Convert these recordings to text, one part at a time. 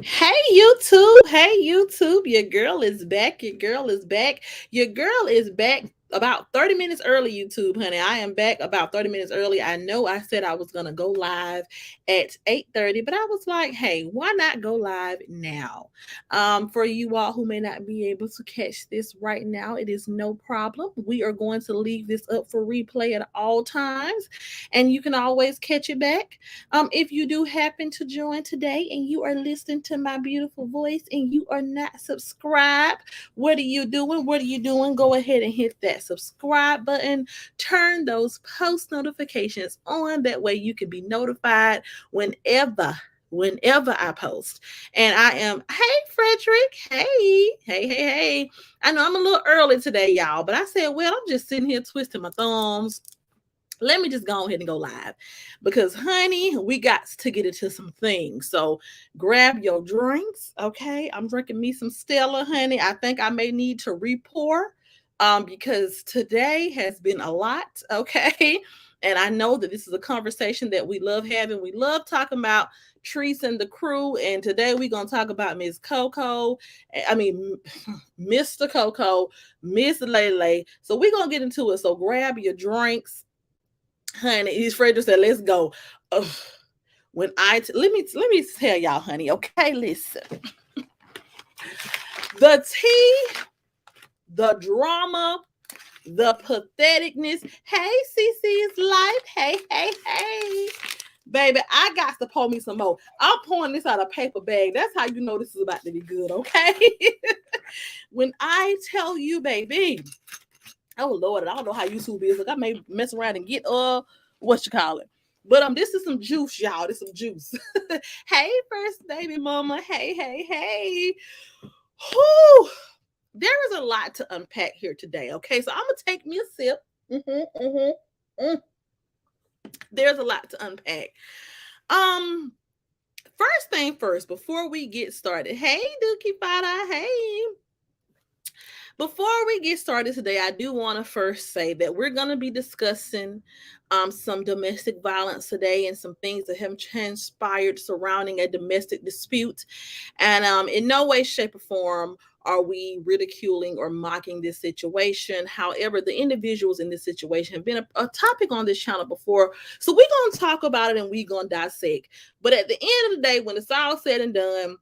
Hey YouTube, hey YouTube, your girl is back. Your girl is back. Your girl is back about 30 minutes early, YouTube, honey. I am back about 30 minutes early. I know I said I was going to go live at 8:30, but I was like, hey, why not go live now? For you all who may not be able to catch this right now, it is no problem. We are going to leave this up for replay at all times, and you can always catch it back. If you do happen to join today and you are listening to my beautiful voice and you are not subscribed, what are you doing? What are you doing? Go ahead and hit that subscribe button. Turn those post notifications on. That way you can be notified whenever I post. And I am, hey, Frederick. Hey. I know I'm a little early today, y'all, but I said, well, I'm just sitting here twisting my thumbs. Let me just go ahead and go live because, honey, we got to get into some things. So grab your drinks. Okay. I'm drinking me some Stella, honey. I think I may need to re-pour because today has been a lot. Okay. And I know that this is a conversation that we love having. We love talking about Treese and the crew. And today we're going to talk about Miss Coco. I mean, Mr. Coco, Miss LaeLae. So we're going to get into it. So grab your drinks, honey. He's Frederick said, let's go. Ugh. Let me tell y'all, honey. Okay, listen. The tea, the drama, the patheticness. Hey, CC's life. Hey. Baby, I got to pour me some more. I'm pouring this out of a paper bag. That's how you know this is about to be good, okay? When I tell you, baby, oh Lord, I don't know how YouTube is. Like I may mess around and get what you call it. But this is some juice, y'all. This is some juice. Hey, first baby mama. Hey. Whew. There is a lot to unpack here today. Okay, so I'm gonna take me a sip. Mm. There's a lot to unpack. Um, First thing first, before we get started. Hey, Dookie Fada. Hey. Before we get started today, I do want to first say that we're going to be discussing some domestic violence today and some things that have transpired surrounding a domestic dispute. And in no way, shape, or form are we ridiculing or mocking this situation. However, the individuals in this situation have been a topic on this channel before. So we're going to talk about it and we're going to dissect. But at the end of the day, when it's all said and done,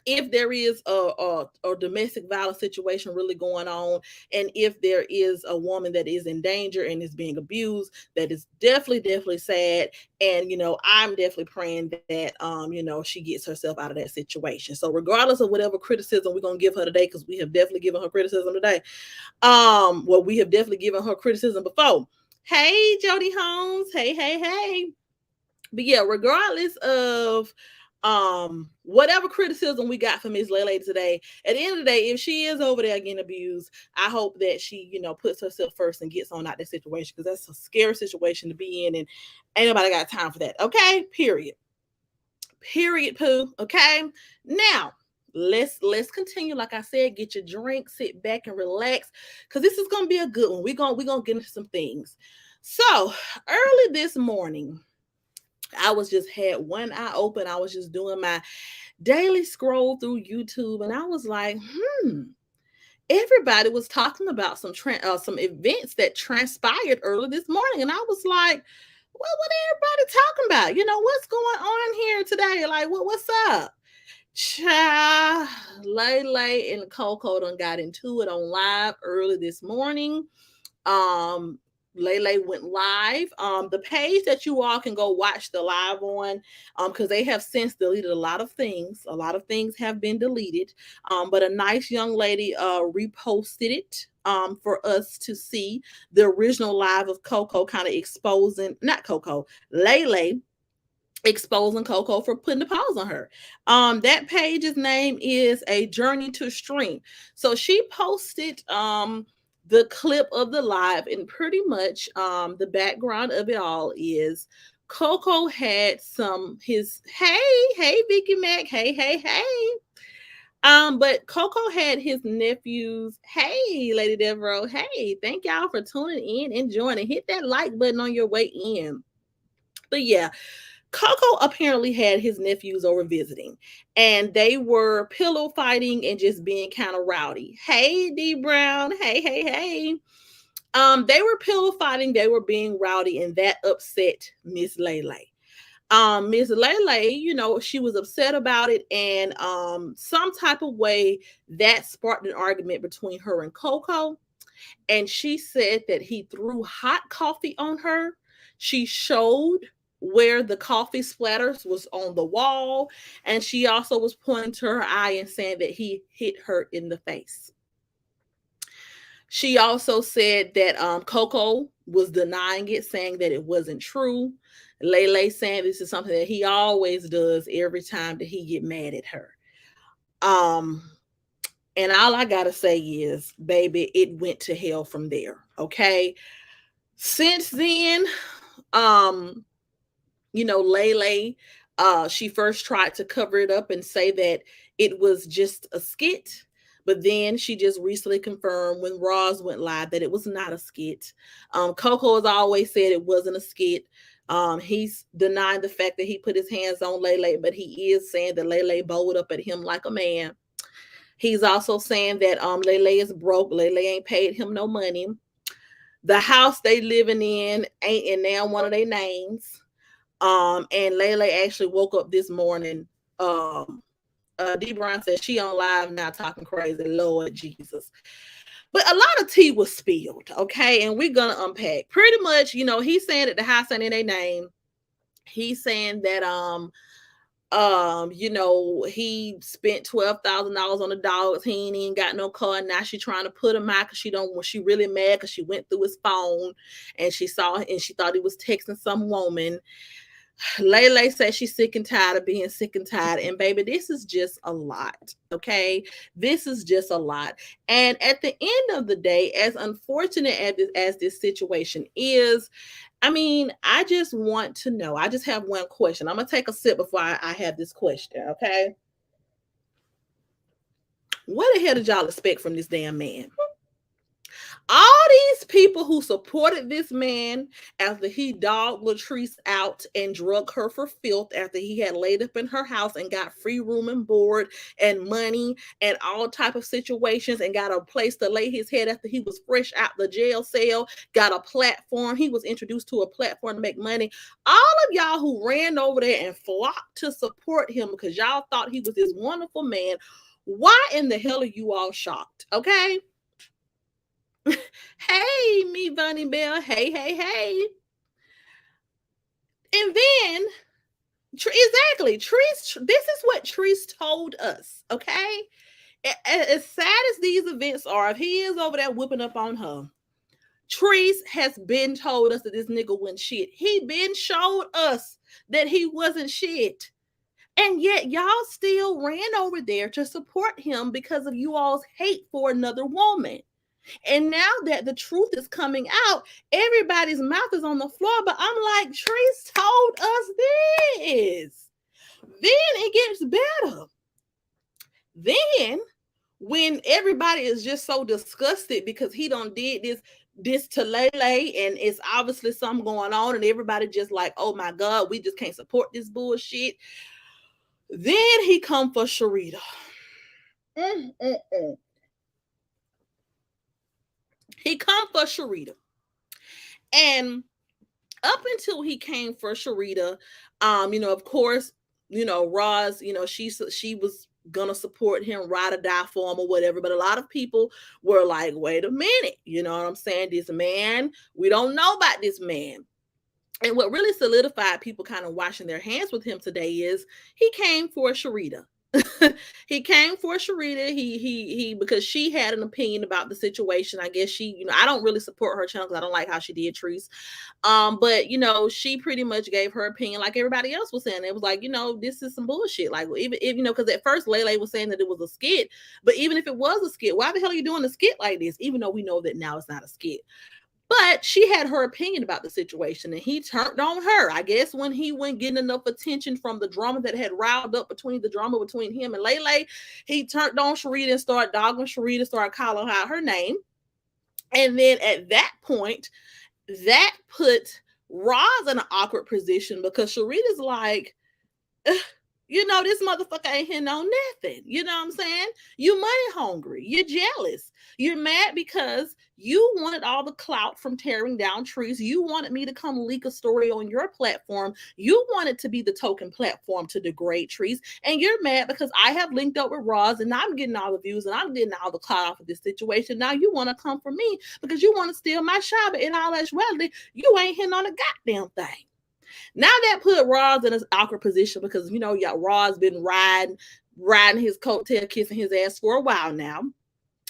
if there is a domestic violence situation really going on, and if there is a woman that is in danger and is being abused, that is definitely sad. And I'm definitely praying that she gets herself out of that situation. So regardless of whatever criticism we're gonna give her today, because we have definitely given her criticism today, well, we have definitely given her criticism before. Hey, Jody Holmes. Hey. But yeah, regardless of whatever criticism we got from Miss LaeLae today, at the end of the day, if she is over there getting abused, I hope that she puts herself first and gets on out that situation, because that's a scary situation to be in, and ain't nobody got time for that. Okay, period poo. Okay, now let's continue. Like I said, get your drink, sit back and relax, because this is gonna be a good one. We're gonna get into some things. So early this morning, I was just had one eye open. I was just doing my daily scroll through YouTube, and I was like, everybody was talking about some events that transpired early this morning, and I was like, well, what everybody talking about? What's going on here today? Like, what's up? Cha, LaeLae and Coco done got into it on live early this morning. LaeLae went live. The page that you all can go watch the live on, because they have since deleted a lot of things. A lot of things have been deleted. But a nice young lady reposted it for us to see the original live of Coco, kind of exposing, not Coco, LaeLae exposing Coco for putting the paws on her. That page's name is A Journey to Stream. So she posted the clip of the live, and pretty much the background of it all is Coco had his hey Vicky Mac, hey. But Coco had his nephews. Hey, Lady Devereaux. Hey, thank y'all for tuning in and joining. Hit that like button on your way in. But yeah, Coco apparently had his nephews over visiting, and they were pillow fighting and just being kind of rowdy. Hey, D Brown. Hey, hey, hey. They were pillow fighting, they were being rowdy, and that upset Miss LaeLae. Miss LaeLae, she was upset about it, and some type of way that sparked an argument between her and Coco. And she said that he threw hot coffee on her. She showed where the coffee splatters was on the wall, and she also was pointing to her eye and saying that he hit her in the face. She also said that Coco was denying it, saying that it wasn't true. LaeLae saying this is something that he always does every time that he get mad at her. Um, and all I gotta say is, baby, it went to hell from there. Okay. Since then, um, LaeLae, she first tried to cover it up and say that it was just a skit. But then she just recently confirmed when Roz went live that it was not a skit. Coco has always said it wasn't a skit. He's denying the fact that he put his hands on LaeLae, but he is saying that LaeLae bowled up at him like a man. He's also saying that LaeLae is broke. LaeLae ain't paid him no money. The house they living in ain't in now one of their names. And LaeLae actually woke up this morning. D Brown said she on live now talking crazy. Lord Jesus. But a lot of tea was spilled, okay? And we're gonna unpack. Pretty much, he's saying that the house ain't in their name. He's saying that he spent $12,000 on the dogs. He ain't even got no car. And now she trying to put him out because she really mad because she went through his phone and she thought he was texting some woman. LaeLae says she's sick and tired of being sick and tired. And baby, this is just a lot. Okay. This is just a lot. And at the end of the day, as unfortunate as this situation is, I just want to know. I just have one question. I'm going to take a sip before I have this question. Okay. What the hell did y'all expect from this damn man? All these people who supported this man after he dogged Latrice out and drug her for filth after he had laid up in her house and got free room and board and money and all type of situations and got a place to lay his head after he was fresh out the jail cell, got a platform. He was introduced to a platform to make money. All of y'all who ran over there and flocked to support him because y'all thought he was this wonderful man, why in the hell are you all shocked? Okay. Hey, me Bunny Bell. Hey, hey, hey. And then, exactly, Treese, this is what Treese told us, okay? As sad as these events are, if he is over there whipping up on her, Treese has been told us that this nigga wasn't shit. He been showed us that he wasn't shit. And yet y'all still ran over there to support him because of you all's hate for another woman. And now that the truth is coming out, everybody's mouth is on the floor. But I'm like, Treese told us this. Then it gets better. Then when everybody is just so disgusted because he done did this to LaeLae and it's obviously something going on and everybody just like, oh my God, we just can't support this bullshit. Then he come for Sharita. He come for Sharita. And up until he came for Sharita, of course, Roz, she was gonna support him, ride or die for him or whatever. But a lot of people were like, wait a minute, you know what I'm saying? This man, we don't know about this man. And what really solidified people kind of washing their hands with him today is he came for Sharita. He came for Sharita. He because she had an opinion about the situation. I guess she, I don't really support her channel because I don't like how she did Treese. But she pretty much gave her opinion like everybody else was saying. It was like, this is some bullshit. Like even if because at first LaeLae was saying that it was a skit, but even if it was a skit, why the hell are you doing a skit like this? Even though we know that now it's not a skit. But she had her opinion about the situation and he turned on her. I guess when he wasn't getting enough attention from the drama that had riled up between him and LaeLae, he turned on Sharita and started dogging Sharita, started calling out her name. And then at that point, that put Ra's in an awkward position because Sharita's like, this motherfucker ain't hitting on nothing. You know what I'm saying? You money hungry. You're jealous. You're mad because you wanted all the clout from tearing down trees. You wanted me to come leak a story on your platform. You wanted to be the token platform to degrade trees. And you're mad because I have linked up with Roz and I'm getting all the views and I'm getting all the clout off of this situation. Now you want to come for me because you want to steal my shine. But in all actuality, you ain't hitting on a goddamn thing. Now that put Roz in an awkward position because y'all Roz been riding his coattail, kissing his ass for a while now.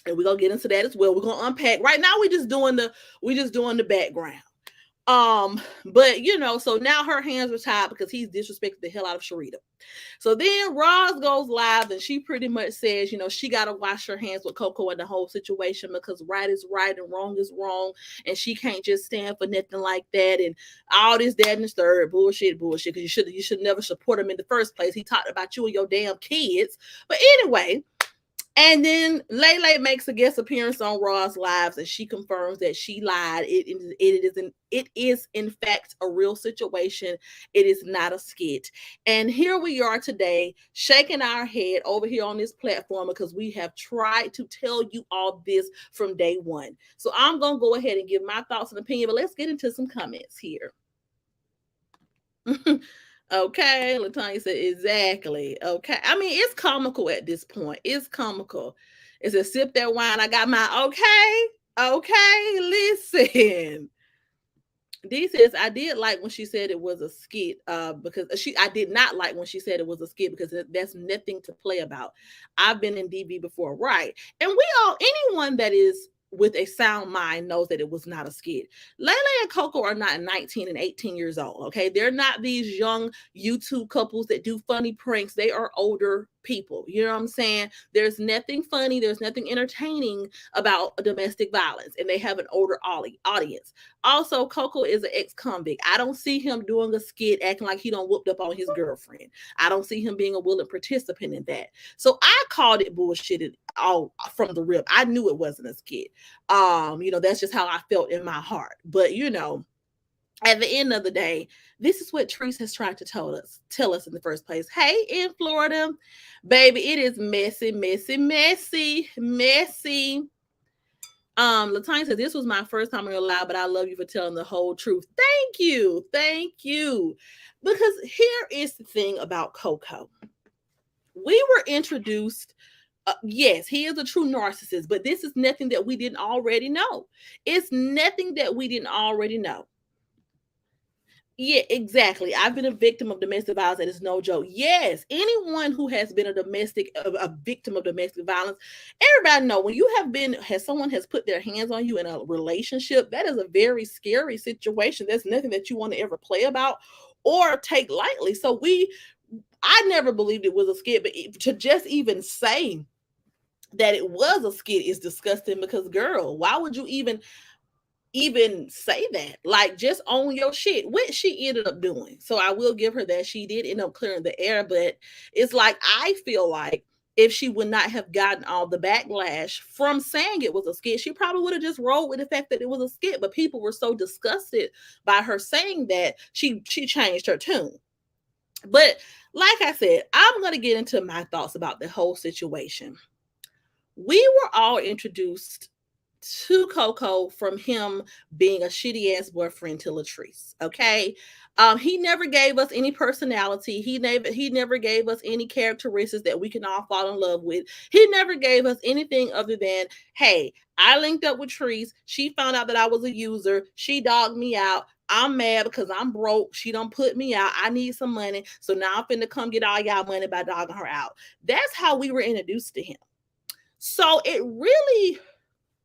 And we're gonna get into that as well. We're gonna unpack. Right now, we're just doing the background. But so now her hands are tied because he's disrespected the hell out of Sharita. So then Roz goes live and she pretty much says, she got to wash her hands with Coco in the whole situation because right is right and wrong is wrong. And she can't just stand for nothing like that. And all this, that, and this third bullshit. Because you should never support him in the first place. He talked about you and your damn kids. But anyway, and then LaeLae makes a guest appearance on Raw's Lives, and she confirms that she lied. It is in fact a real situation. It is not a skit. And here we are today, shaking our head over here on this platform because we have tried to tell you all this from day one. So I'm gonna go ahead and give my thoughts and opinion, but let's get into some comments here. Okay, Latanya said exactly. Okay, I mean it's comical at this point. It's comical. It's a sip that wine. I got my okay. Listen, D says I did like when she said it was a skit. Because I did not like when she said it was a skit because that's nothing to play about. I've been in DV before, right? And anyone that is with a sound mind knows that it was not a skit. LaeLae and Coco are not 19 and 18 years old, okay? They're not these young YouTube couples that do funny pranks. They are older people. You know what I'm saying? There's nothing funny, there's nothing entertaining about domestic violence, and they have an older audience. Also, Coco is an ex-convict. I don't see him doing a skit acting like he done whooped up on his girlfriend. I don't see him being a willing participant in that. So I called it bullshit all from the rip. I knew it wasn't a skit. That's just how I felt in my heart. But at the end of the day, this is what Treese has tried to tell us in the first place. Hey, in Florida, baby, it is messy. Latanya said, this was my first time real loud, but I love you for telling the whole truth. Thank you. Because here is the thing about Coco. We were introduced, yes, he is a true narcissist, but this is nothing that we didn't already know. It's nothing that we didn't already know. Yeah, exactly. I've been a victim of domestic violence, and it's no joke. Yes, anyone who has been a victim of domestic violence, everybody know when someone has put their hands on you in a relationship, that is a very scary situation. That's nothing that you want to ever play about or take lightly. So I never believed it was a skit, but to just even say that it was a skit is disgusting because, girl, why would you even say that? Like, just own your shit, which she ended up doing. So I will give her that. She did end up clearing the air, but it's like, I feel like if she would not have gotten all the backlash from saying it was a skit, she probably would have just rolled with the fact that it was a skit. But people were so disgusted by her saying that she changed her tune. But like I said, I'm going to get into my thoughts about the whole situation. We were all introduced to Coco from him being a shitty ass boyfriend to Latrice. Okay. He never gave us any personality. He never gave us any characteristics that we can all fall in love with. He never gave us anything other than, hey, I linked up with Treese. She found out that I was a user. She dogged me out. I'm mad because I'm broke. She don't put me out. I need some money. So now I'm finna come get all y'all money by dogging her out. That's how we were introduced to him. So it really,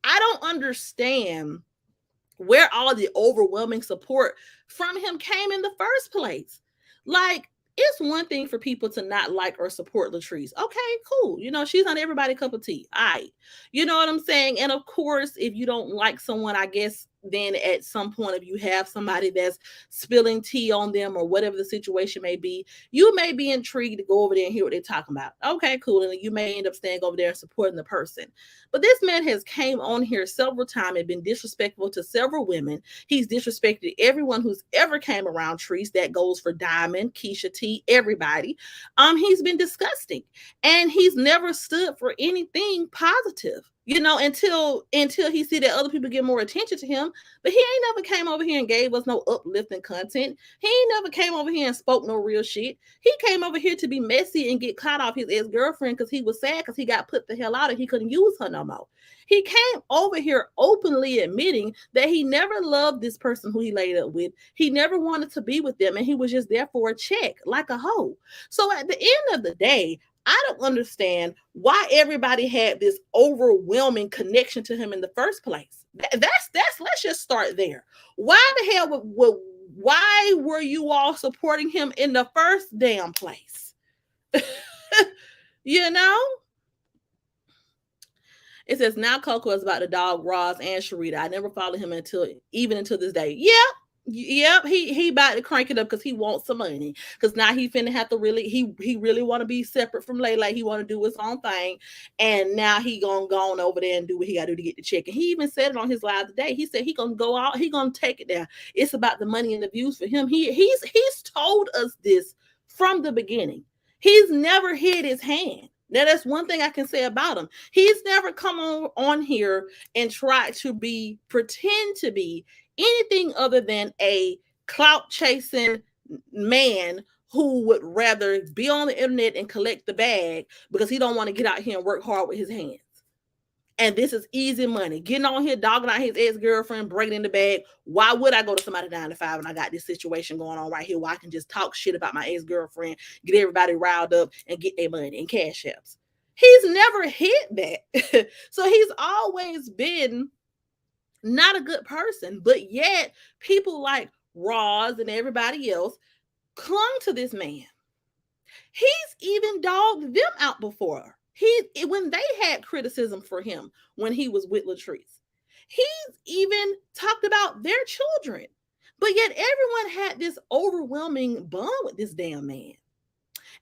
I don't understand where all the overwhelming support from him came in the first place. Like, it's one thing for people to not like or support Latrice. Okay, cool. She's not everybody's cup of tea. You know what I'm saying? And of course, if you don't like someone, I guess then at some point, if you have somebody that's spilling tea on them or whatever the situation may be, you may be intrigued to go over there and hear what they're talking about. Okay, cool. And you may end up staying over there and supporting the person. But this man has came on here several times and been disrespectful to several women. He's disrespected everyone who's ever came around Treese. That goes for Diamond, Keisha T, everybody. He's been disgusting. And he's never stood for anything positive, until he see that other people get more attention to him. But he ain't never came over here and gave us no uplifting content. He ain't never came over here and spoke no real shit. He came over here to be messy and get caught off his ex-girlfriend because he was sad because he got put the hell out and he couldn't use her no more. He came over here openly admitting that he never loved this person who he laid up with. He never wanted to be with them, and he was just there for a check, like a hoe. So at the end of the day, I don't understand why everybody had this overwhelming connection to him in the first place. That's let's just start there. Why the hell why were you all supporting him in the first damn place? you know? It says now Coco is about the dog Roz and Sharita. I never followed him until this day. Yep, he about to crank it up because he wants some money. Because now he finna have to he really want to be separate from LaeLae. He want to do his own thing, and now he gonna go on over there and do what he got to do to get the check. And he even said it on his live today. He said he gonna go out. He gonna take it there. It's about the money and the views for him. He's told us this from the beginning. He's never hid his hand. Now, that's one thing I can say about him. He's never come on here and tried to pretend to be anything other than a clout chasing man who would rather be on the internet and collect the bag because he don't want to get out here and work hard with his hands. And this is easy money. Getting on here, dogging out his ex-girlfriend, breaking in the bag. Why would I go to somebody 9 to 5 when I got this situation going on right here where I can just talk shit about my ex-girlfriend, get everybody riled up, and get their money in cash apps? He's never hit that. So he's always been not a good person. But yet, people like Roz and everybody else clung to this man. He's even dogged them out before. When they had criticism for him when he was with Latrice, he's even talked about their children. But yet everyone had this overwhelming bond with this damn man.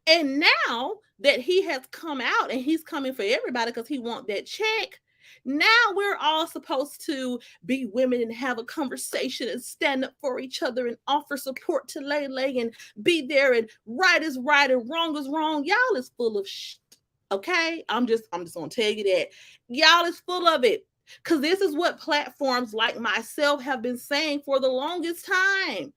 And now that he has come out and he's coming for everybody because he wants that check, now we're all supposed to be women and have a conversation and stand up for each other and offer support to LaeLae and be there, and right is right and wrong is wrong. Y'all is full of shit. Okay, I'm just gonna tell you that y'all is full of it, because this is what platforms like myself have been saying for the longest time.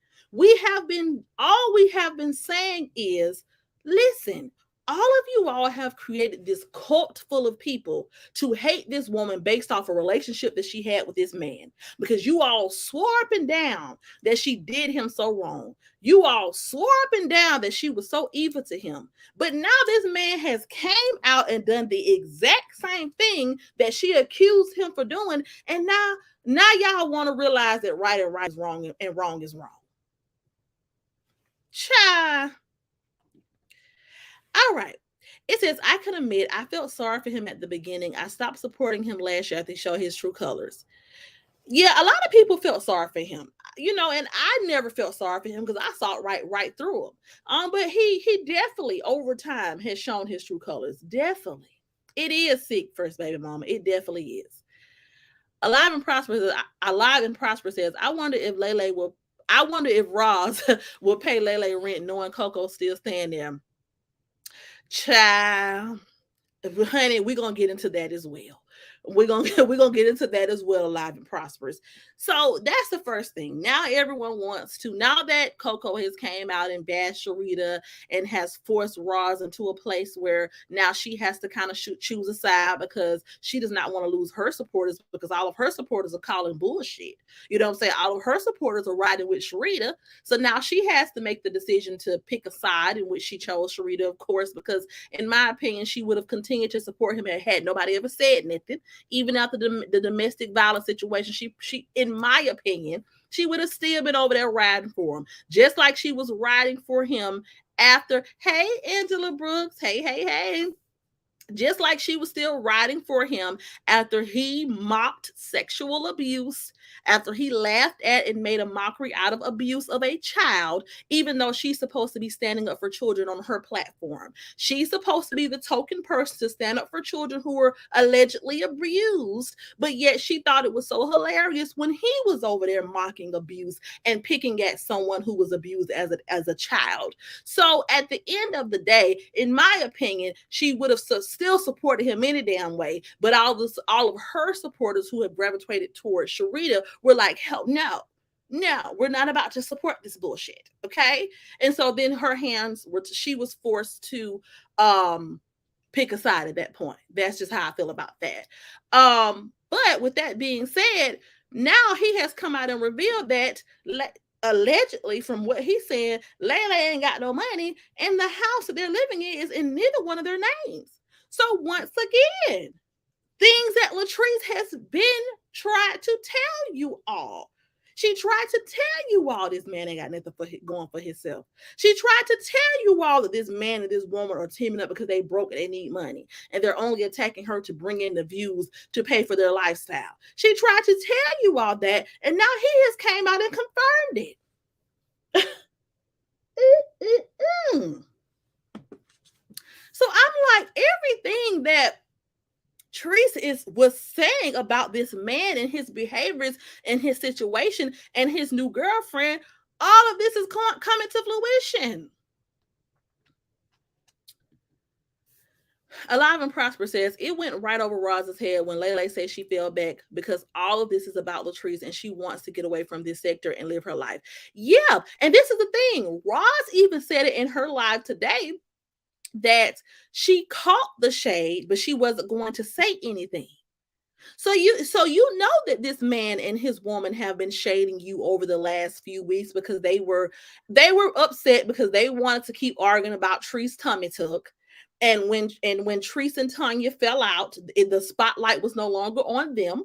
All we have been saying is, listen, all of you all have created this cult full of people to hate this woman based off a relationship that she had with this man, because you all swore up and down that she did him so wrong. You all swore up and down that she was so evil to him. But now this man has came out and done the exact same thing that she accused him for doing. And now y'all want to realize that right is wrong and wrong is wrong. Cha. All right. It says, I can admit I felt sorry for him at the beginning. I stopped supporting him last year after he showed his true colors. Yeah, a lot of people felt sorry for him, and I never felt sorry for him because I saw it right through him. But he definitely over time has shown his true colors. Definitely. It is sick, first baby mama. It definitely is. Alive and Prosper says, I wonder if Roz will pay LaeLae rent knowing Coco still staying there. Child, honey, we're gonna get into that as well. We're gonna get into that as well, Alive and Prosperous. So that's the first thing. Now everyone wants to, now that Coco has came out and bashed Sharita and has forced Roz into a place where now she has to kind of choose a side because she does not want to lose her supporters, because all of her supporters are calling bullshit. You know what I'm saying? All of her supporters are riding with Sharita. So now she has to make the decision to pick a side, in which she chose Sharita, of course, because in my opinion, she would have continued to support him had nobody ever said nothing. Even after the domestic violence situation, she, in my opinion, she would have still been over there riding for him, just like she was riding for him after. Hey, Angela Brooks. Hey. just like she was still riding for him after he mocked sexual abuse, after he laughed at and made a mockery out of abuse of a child, even though she's supposed to be standing up for children on her platform. She's supposed to be the token person to stand up for children who were allegedly abused, but yet she thought it was so hilarious when he was over there mocking abuse and picking at someone who was abused as a child. So at the end of the day, in my opinion, she would have still supported him any damn way. But all of her supporters who have gravitated towards Sharita were like, hell no. No, we're not about to support this bullshit. Okay. And so then she was forced to pick a side at that point. That's just how I feel about that. But with that being said, now he has come out and revealed that allegedly, from what he's saying, LaeLae ain't got no money, and the house that they're living in is in neither one of their names. So once again, things that Latrice has been tried to tell you all. She tried to tell you all this man ain't got nothing going for himself. She tried to tell you all that this man and this woman are teaming up because they broke and they need money. And they're only attacking her to bring in the views to pay for their lifestyle. She tried to tell you all that. And now he has came out and confirmed it. So I'm like, everything that Treese was saying about this man and his behaviors and his situation and his new girlfriend, all of this is coming to fruition. Alive and Prosper says, it went right over Roz's head when LaeLae said she fell back because all of this is about Latrice and she wants to get away from this sector and live her life. Yeah, and this is the thing. Roz even said it in her live today that she caught the shade, but she wasn't going to say anything. So you know that this man and his woman have been shading you over the last few weeks because they were upset because they wanted to keep arguing about Tree's tummy tuck. And when Treese and Tanya fell out, the spotlight was no longer on them.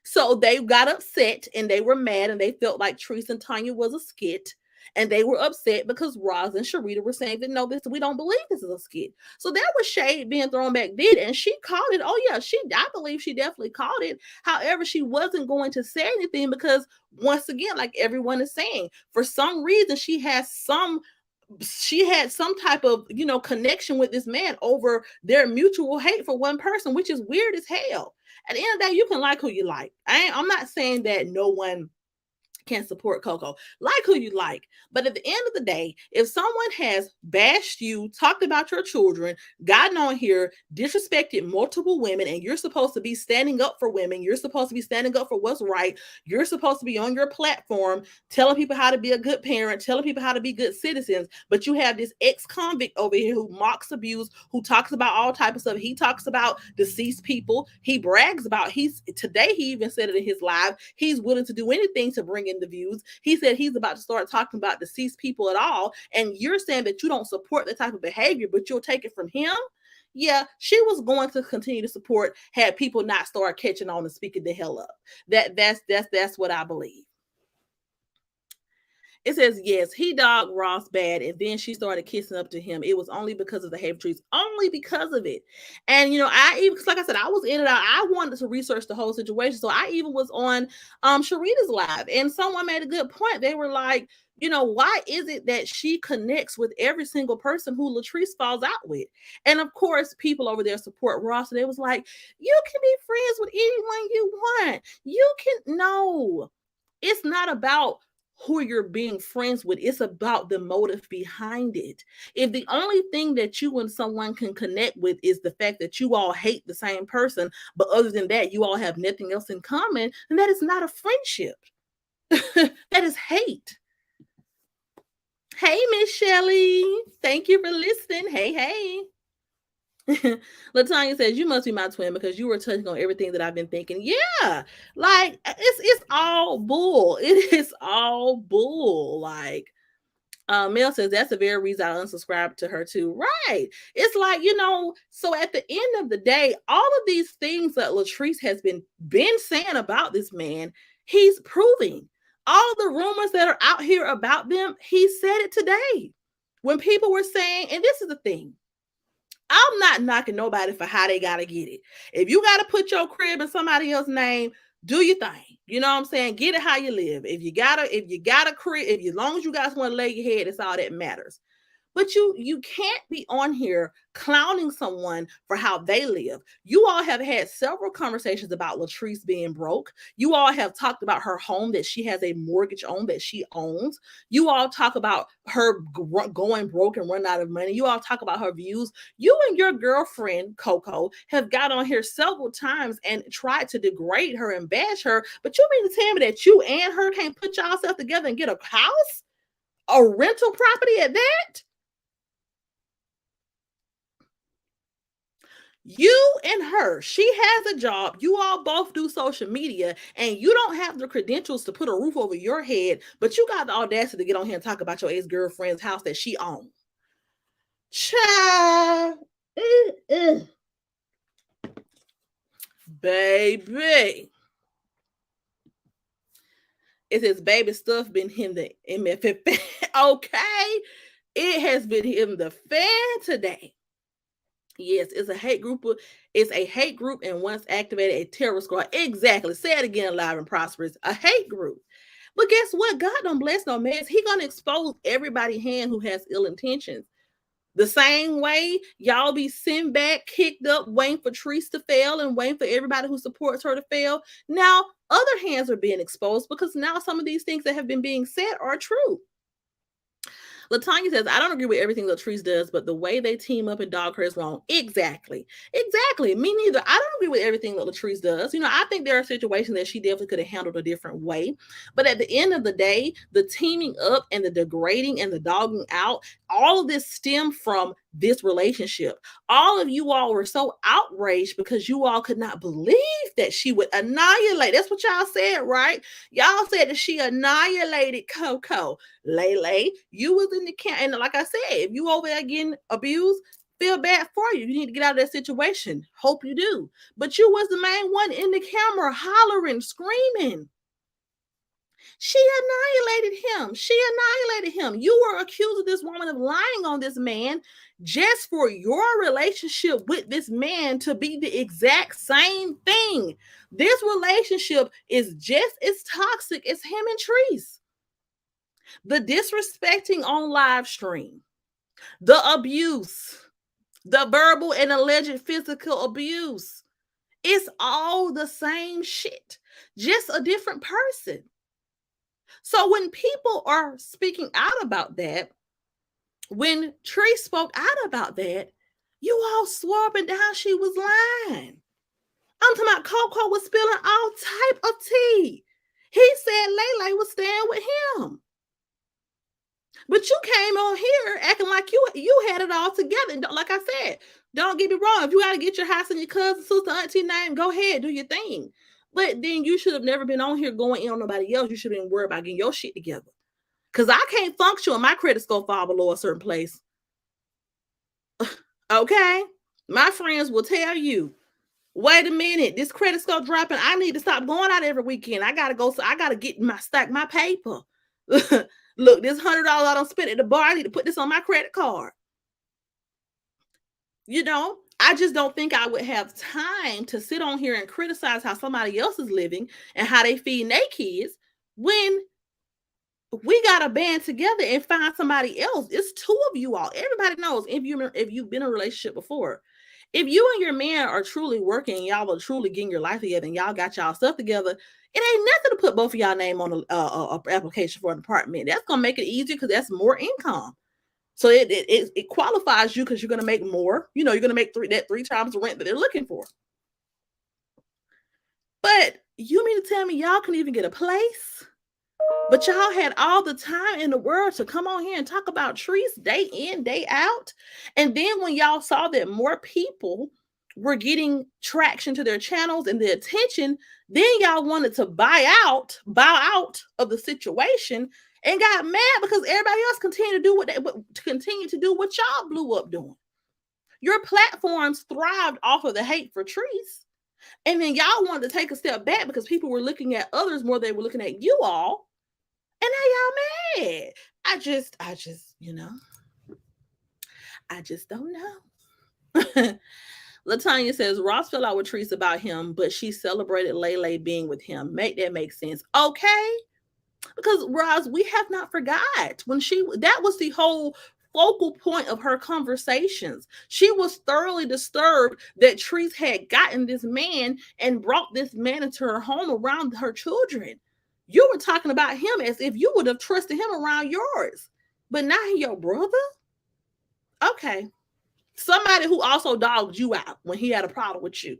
So they got upset and they were mad and they felt like Treese and Tanya was a skit. And they were upset because Roz and Sharita were saying that no, we don't believe this is a skit. So there was shade being thrown back then, and she called it. Oh yeah, I believe she definitely called it. However, she wasn't going to say anything because once again, like everyone is saying, for some reason she had some type of connection with this man over their mutual hate for one person, which is weird as hell. At the end of the day, you can like who you like. I'm not saying that no one can support Coco. Like who you like. But at the end of the day, if someone has bashed you, talked about your children, gotten on here, disrespected multiple women, and you're supposed to be standing up for women, you're supposed to be standing up for what's right, you're supposed to be on your platform telling people how to be a good parent, telling people how to be good citizens, but you have this ex-convict over here who mocks abuse, who talks about all type of stuff. He talks about deceased people. He brags about, today he even said it in his live, he's willing to do anything to bring in the views. He said he's about to start talking about deceased people at all, and you're saying that you don't support that type of behavior, but you'll take it from him. Yeah, she was going to continue to support had people not start catching on and speaking the hell up. That's what I believe. It says, yes, he dogged Ross bad, and then she started kissing up to him. It was only because of the hate trees, only because of it. And, like I said, I was in it. I wanted to research the whole situation. So I even was on Sharita's live, and someone made a good point. They were like, why is it that she connects with every single person who Latrice falls out with? And of course, people over there support Ross. And they was like, you can be friends with anyone you want. No, it's not about who you're being friends with. It's about the motive behind it. If the only thing that you and someone can connect with is the fact that you all hate the same person, but other than that, you all have nothing else in common, then that is not a friendship. That is hate. Hey, Miss Shelley. Thank you for listening. Hey. Latanya says, you must be my twin because you were touching on everything that I've been thinking. Yeah, like it's all bull. It is all bull. Like Mel says, that's the very reason I unsubscribed to her too. Right. It's like, so at the end of the day, all of these things that Latrice has been saying about this man, he's proving. All the rumors that are out here about them, he said it today. When people were saying, and this is the thing, I'm not knocking nobody for how they gotta get it. If you gotta put your crib in somebody else's name, do your thing. You know what I'm saying? Get it how you live. If you got a crib, if you, as long as you guys want to lay your head, it's all that matters. But you can't be on here clowning someone for how they live. You all have had several conversations about Latrice being broke. You all have talked about her home that she has a mortgage on that she owns. You all talk about her going broke and running out of money. You all talk about her views. You and your girlfriend Coco have got on here several times and tried to degrade her and bash her. But you mean to tell me that you and her can't put yourself together and get a house, a rental property at that? You and her, she has a job. You all both do social media, and you don't have the credentials to put a roof over your head, but you got the audacity to get on here and talk about your ex girlfriend's house that she owns. Child, baby, it says baby stuff been hitting the MFF. Okay, it has been hitting the fan today. Yes, it's a hate group, and once activated, a terror squad. Exactly. Say it again, live and prosperous. A hate group. But guess what? God don't bless no mess. He gonna expose everybody hand who has ill intentions. The same way y'all be sitting back, kicked up, waiting for Treese to fail and waiting for everybody who supports her to fail. Now other hands are being exposed because now some of these things that have been being said are true. Latanya says, I don't agree with everything Latrice does, but the way they team up and dog her is wrong. Exactly. Exactly. Me neither. I don't agree with everything that Latrice does. You know, I think there are situations that she definitely could have handled a different way. But at the end of the day, the teaming up and the degrading and the dogging out, all of this stemmed from this relationship. All of you all were so outraged because you all could not believe that she would annihilate. That's what y'all said, right? Y'all said that she annihilated Coco. LaeLae, you was in the camp, and like I said, if you over there getting abused, feel bad for you. You need to get out of that situation. Hope you do. But you was the main one in the camera, hollering, screaming. She annihilated him. She annihilated him. You were accusing this woman of lying on this man just for your relationship with this man to be the exact same thing. This relationship is just as toxic as him and Treese. The disrespecting on live stream, the abuse, the verbal and alleged physical abuse. It's all the same shit, just a different person. So when people are speaking out about that, when Tree spoke out about that, you all swore up and down she was lying. I'm talking about Coco was spilling all type of tea. He said LaeLae was staying with him. But you came on here acting like you had it all together. And like I said, don't get me wrong. If you got to get your house and your cousin, sister, auntie name, go ahead, do your thing. But then you should have never been on here going in on nobody else. You should have been worried about getting your shit together. Because I can't function when my credit score fall below a certain place. Okay? My friends will tell you, wait a minute, this credit score dropping. I need to stop going out every weekend. I gotta go. So I gotta get stack my paper. Look, this $100 I don't spend at the bar. I need to put this on my credit card. You know, I just don't think I would have time to sit on here and criticize how somebody else is living and how they feed their kids when we got to band together and find somebody else. It's two of you all. Everybody knows if you've been in a relationship before. If you and your man are truly working, y'all are truly getting your life together, and y'all got y'all stuff together, it ain't nothing to put both of y'all name on a application for an apartment. That's gonna make it easier because that's more income. So it qualifies you because you're gonna make more. You know, you're gonna make three times the rent that they're looking for. But you mean to tell me y'all can even get a place? But y'all had all the time in the world to come on here and talk about Treese day in, day out. And then when y'all saw that more people were getting traction to their channels and the attention, then y'all wanted to bow out of the situation and got mad because everybody else continued to do what y'all blew up doing. Your platforms thrived off of the hate for Treese. And then y'all wanted to take a step back because people were looking at others more than they were looking at you all. And now y'all mad. I just, you know, I just don't know. Latanya says Ross fell out with Treese about him, but she celebrated LaeLae being with him. Make that make sense. Okay. Because Roz, we have not forgot when that was the whole focal point of her conversations. She was thoroughly disturbed that Treese had gotten this man and brought this man into her home around her children. You were talking about him as if you would have trusted him around yours. But now he your brother? Okay. Somebody who also dogged you out when he had a problem with you.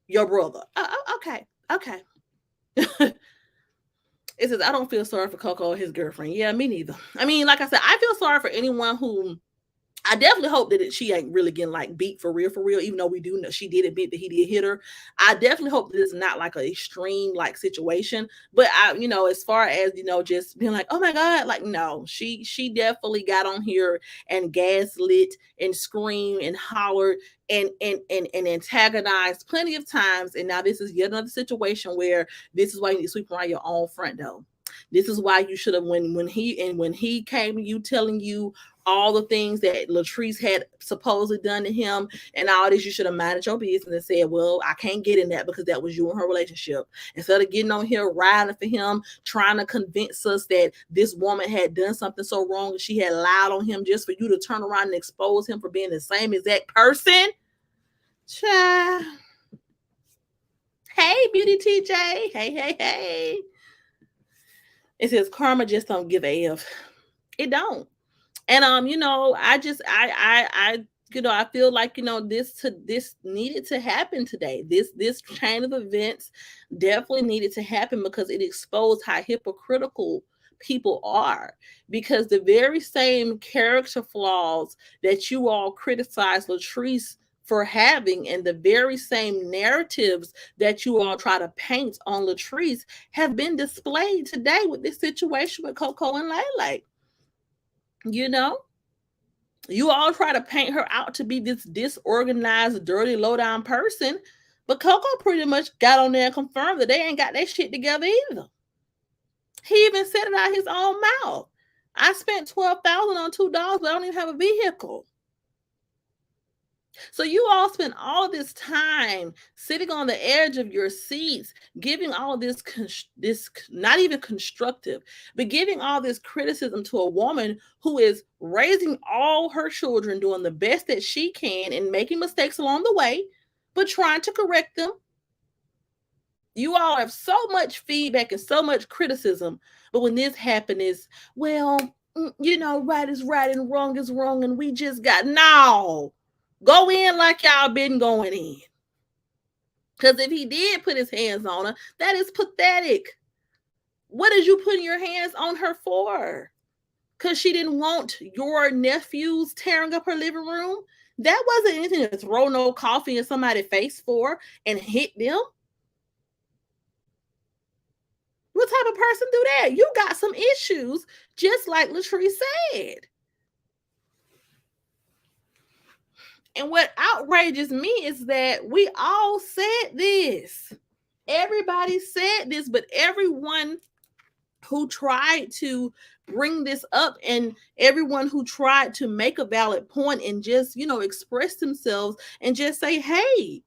Your brother. Okay. Okay. It says, I don't feel sorry for Coco or his girlfriend. Yeah, me neither. I mean, like I said, I feel sorry for anyone who, I definitely hope that she ain't really getting like beat for real, even though we do know she did admit that he did hit her. I definitely hope that it's not like an extreme like situation. But as far as, just being like, oh my God, like, no, she definitely got on here and gaslit and screamed and hollered and antagonized plenty of times. And now this is yet another situation where this is why you need to sweep around your own front door. This is why you should have when he came to you telling you all the things that Latrice had supposedly done to him and all this, you should have minded your business and said, well, I can't get in that because that was you and her relationship. Instead of getting on here riding for him, trying to convince us that this woman had done something so wrong and she had lied on him just for you to turn around and expose him for being the same exact person. Child. Hey, Beauty TJ. Hey. It says karma just don't give a F. It don't. And I feel like this needed to happen today. This chain of events definitely needed to happen because it exposed how hypocritical people are. Because the very same character flaws that you all criticize Latrice for having and the very same narratives that you all try to paint on Latrice have been displayed today with this situation with Coco and LaeLae. You all try to paint her out to be this disorganized, dirty, low-down person, but Coco pretty much got on there and confirmed that they ain't got their shit together either. He even said it out his own mouth. I spent $12,000 on $2, but I don't even have a vehicle. So you all spend all this time sitting on the edge of your seats, giving all this not even constructive, but giving all this criticism to a woman who is raising all her children, doing the best that she can and making mistakes along the way, but trying to correct them. You all have so much feedback and so much criticism, but when this happened is, well, right is right and wrong is wrong, and we just got no. Go in like y'all been going in. Because if he did put his hands on her, that is pathetic. What is you putting your hands on her for? Because she didn't want your nephews tearing up her living room? That wasn't anything to throw no coffee in somebody's face for and hit them. What type of person do that? You got some issues, just like Latrice said. And what outrages me is that we all said this. Everybody said this, but everyone who tried to bring this up and everyone who tried to make a valid point and just, express themselves and just say, hey,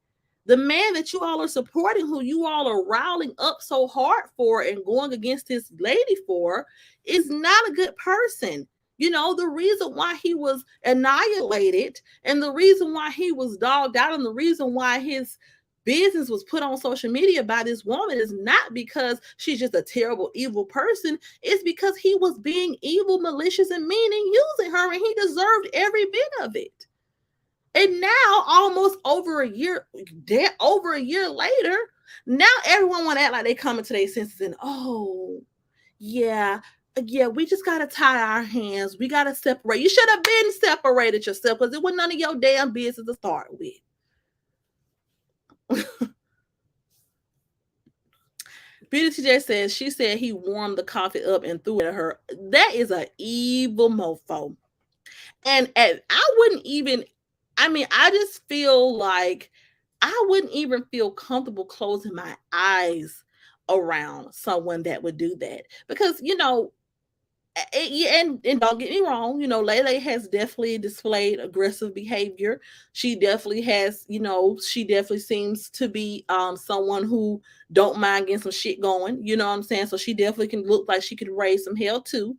the man that you all are supporting, who you all are riling up so hard for and going against this lady for, is not a good person. The reason why he was annihilated and the reason why he was dogged out and the reason why his business was put on social media by this woman is not because she's just a terrible, evil person. It's because he was being evil, malicious, and mean and using her, and he deserved every bit of it. And now, almost over a year later, now everyone want to act like they coming to their senses and, oh, yeah, we just got to tie our hands. We got to separate. You should have been separated yourself because it was none of your damn business to start with. Beauty TJ says, she said he warmed the coffee up and threw it at her. That is an evil mofo. And I wouldn't even, I just feel like I wouldn't even feel comfortable closing my eyes around someone that would do that. Because, Yeah, and don't get me wrong, LaeLae has definitely displayed aggressive behavior. She definitely has, she definitely seems to be someone who don't mind getting some shit going. You know what I'm saying? So she definitely can look like she could raise some hell too.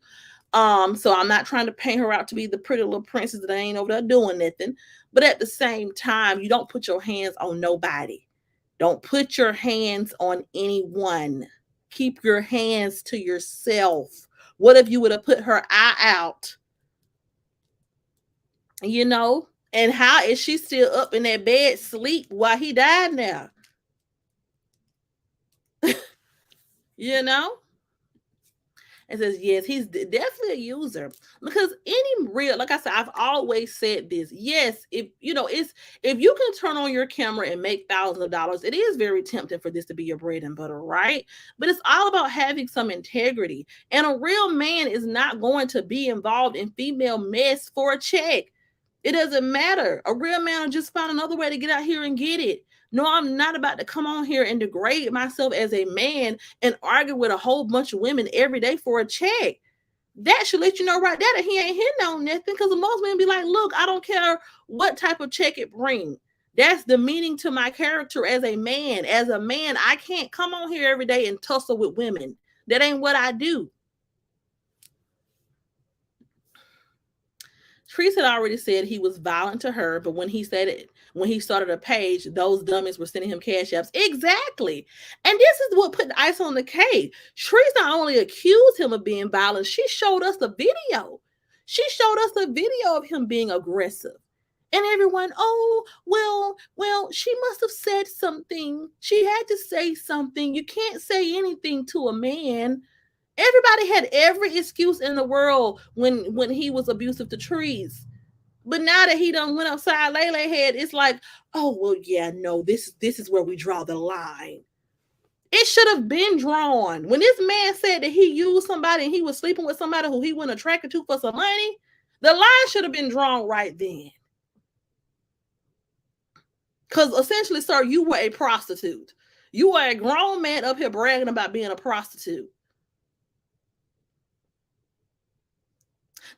So I'm not trying to paint her out to be the pretty little princess that ain't over there doing nothing. But at the same time, you don't put your hands on nobody. Don't put your hands on anyone. Keep your hands to yourself. What if you would have put her eye out? You know? And how is she still up in that bed sleep while he died now? You know? And says, yes, he's definitely a user. Because any real, like I said, I've always said this. Yes, if if you can turn on your camera and make thousands of dollars, it is very tempting for this to be your bread and butter, right? But it's all about having some integrity. And a real man is not going to be involved in female mess for a check. It doesn't matter. A real man will just find another way to get out here and get it. No, I'm not about to come on here and degrade myself as a man and argue with a whole bunch of women every day for a check. That should let you know right there that he ain't hitting on nothing, because most men be like, look, I don't care what type of check it brings. That's demeaning to my character as a man. As a man, I can't come on here every day and tussle with women. That ain't what I do. Treese had already said he was violent to her, but when he said it, when he started a page, those dummies were sending him cash apps. Exactly. And this is what put the ice on the cake. Treese not only accused him of being violent, she showed us the video. She showed us the video of him being aggressive. And everyone, oh, well, she must have said something. She had to say something. You can't say anything to a man. Everybody had every excuse in the world when he was abusive to Trees. But now that he done went upside LaeLae head, it's like, oh well, yeah, no, this is where we draw the line. It should have been drawn. When this man said that he used somebody and he was sleeping with somebody who he wasn't attracted to for some money, the line should have been drawn right then. Because essentially, sir, you were a prostitute. You were a grown man up here bragging about being a prostitute.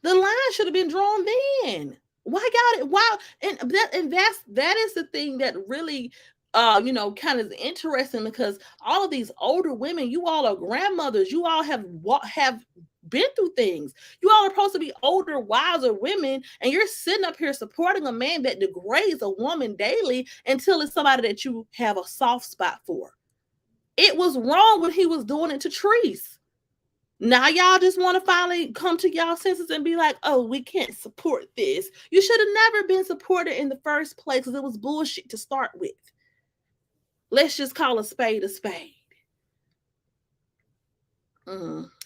The line should have been drawn then. Why got it? Why? And that is the thing that really kind of interesting, because all of these older women, you all are grandmothers, you all have been through things. You all are supposed to be older, wiser women, and you're sitting up here supporting a man that degrades a woman daily until it's somebody that you have a soft spot for. It was wrong when he was doing it to Treese. Now y'all just want to finally come to y'all senses and be like, oh, we can't support this. You should have never been supported in the first place, because it was bullshit to start with. Let's just call a spade a spade.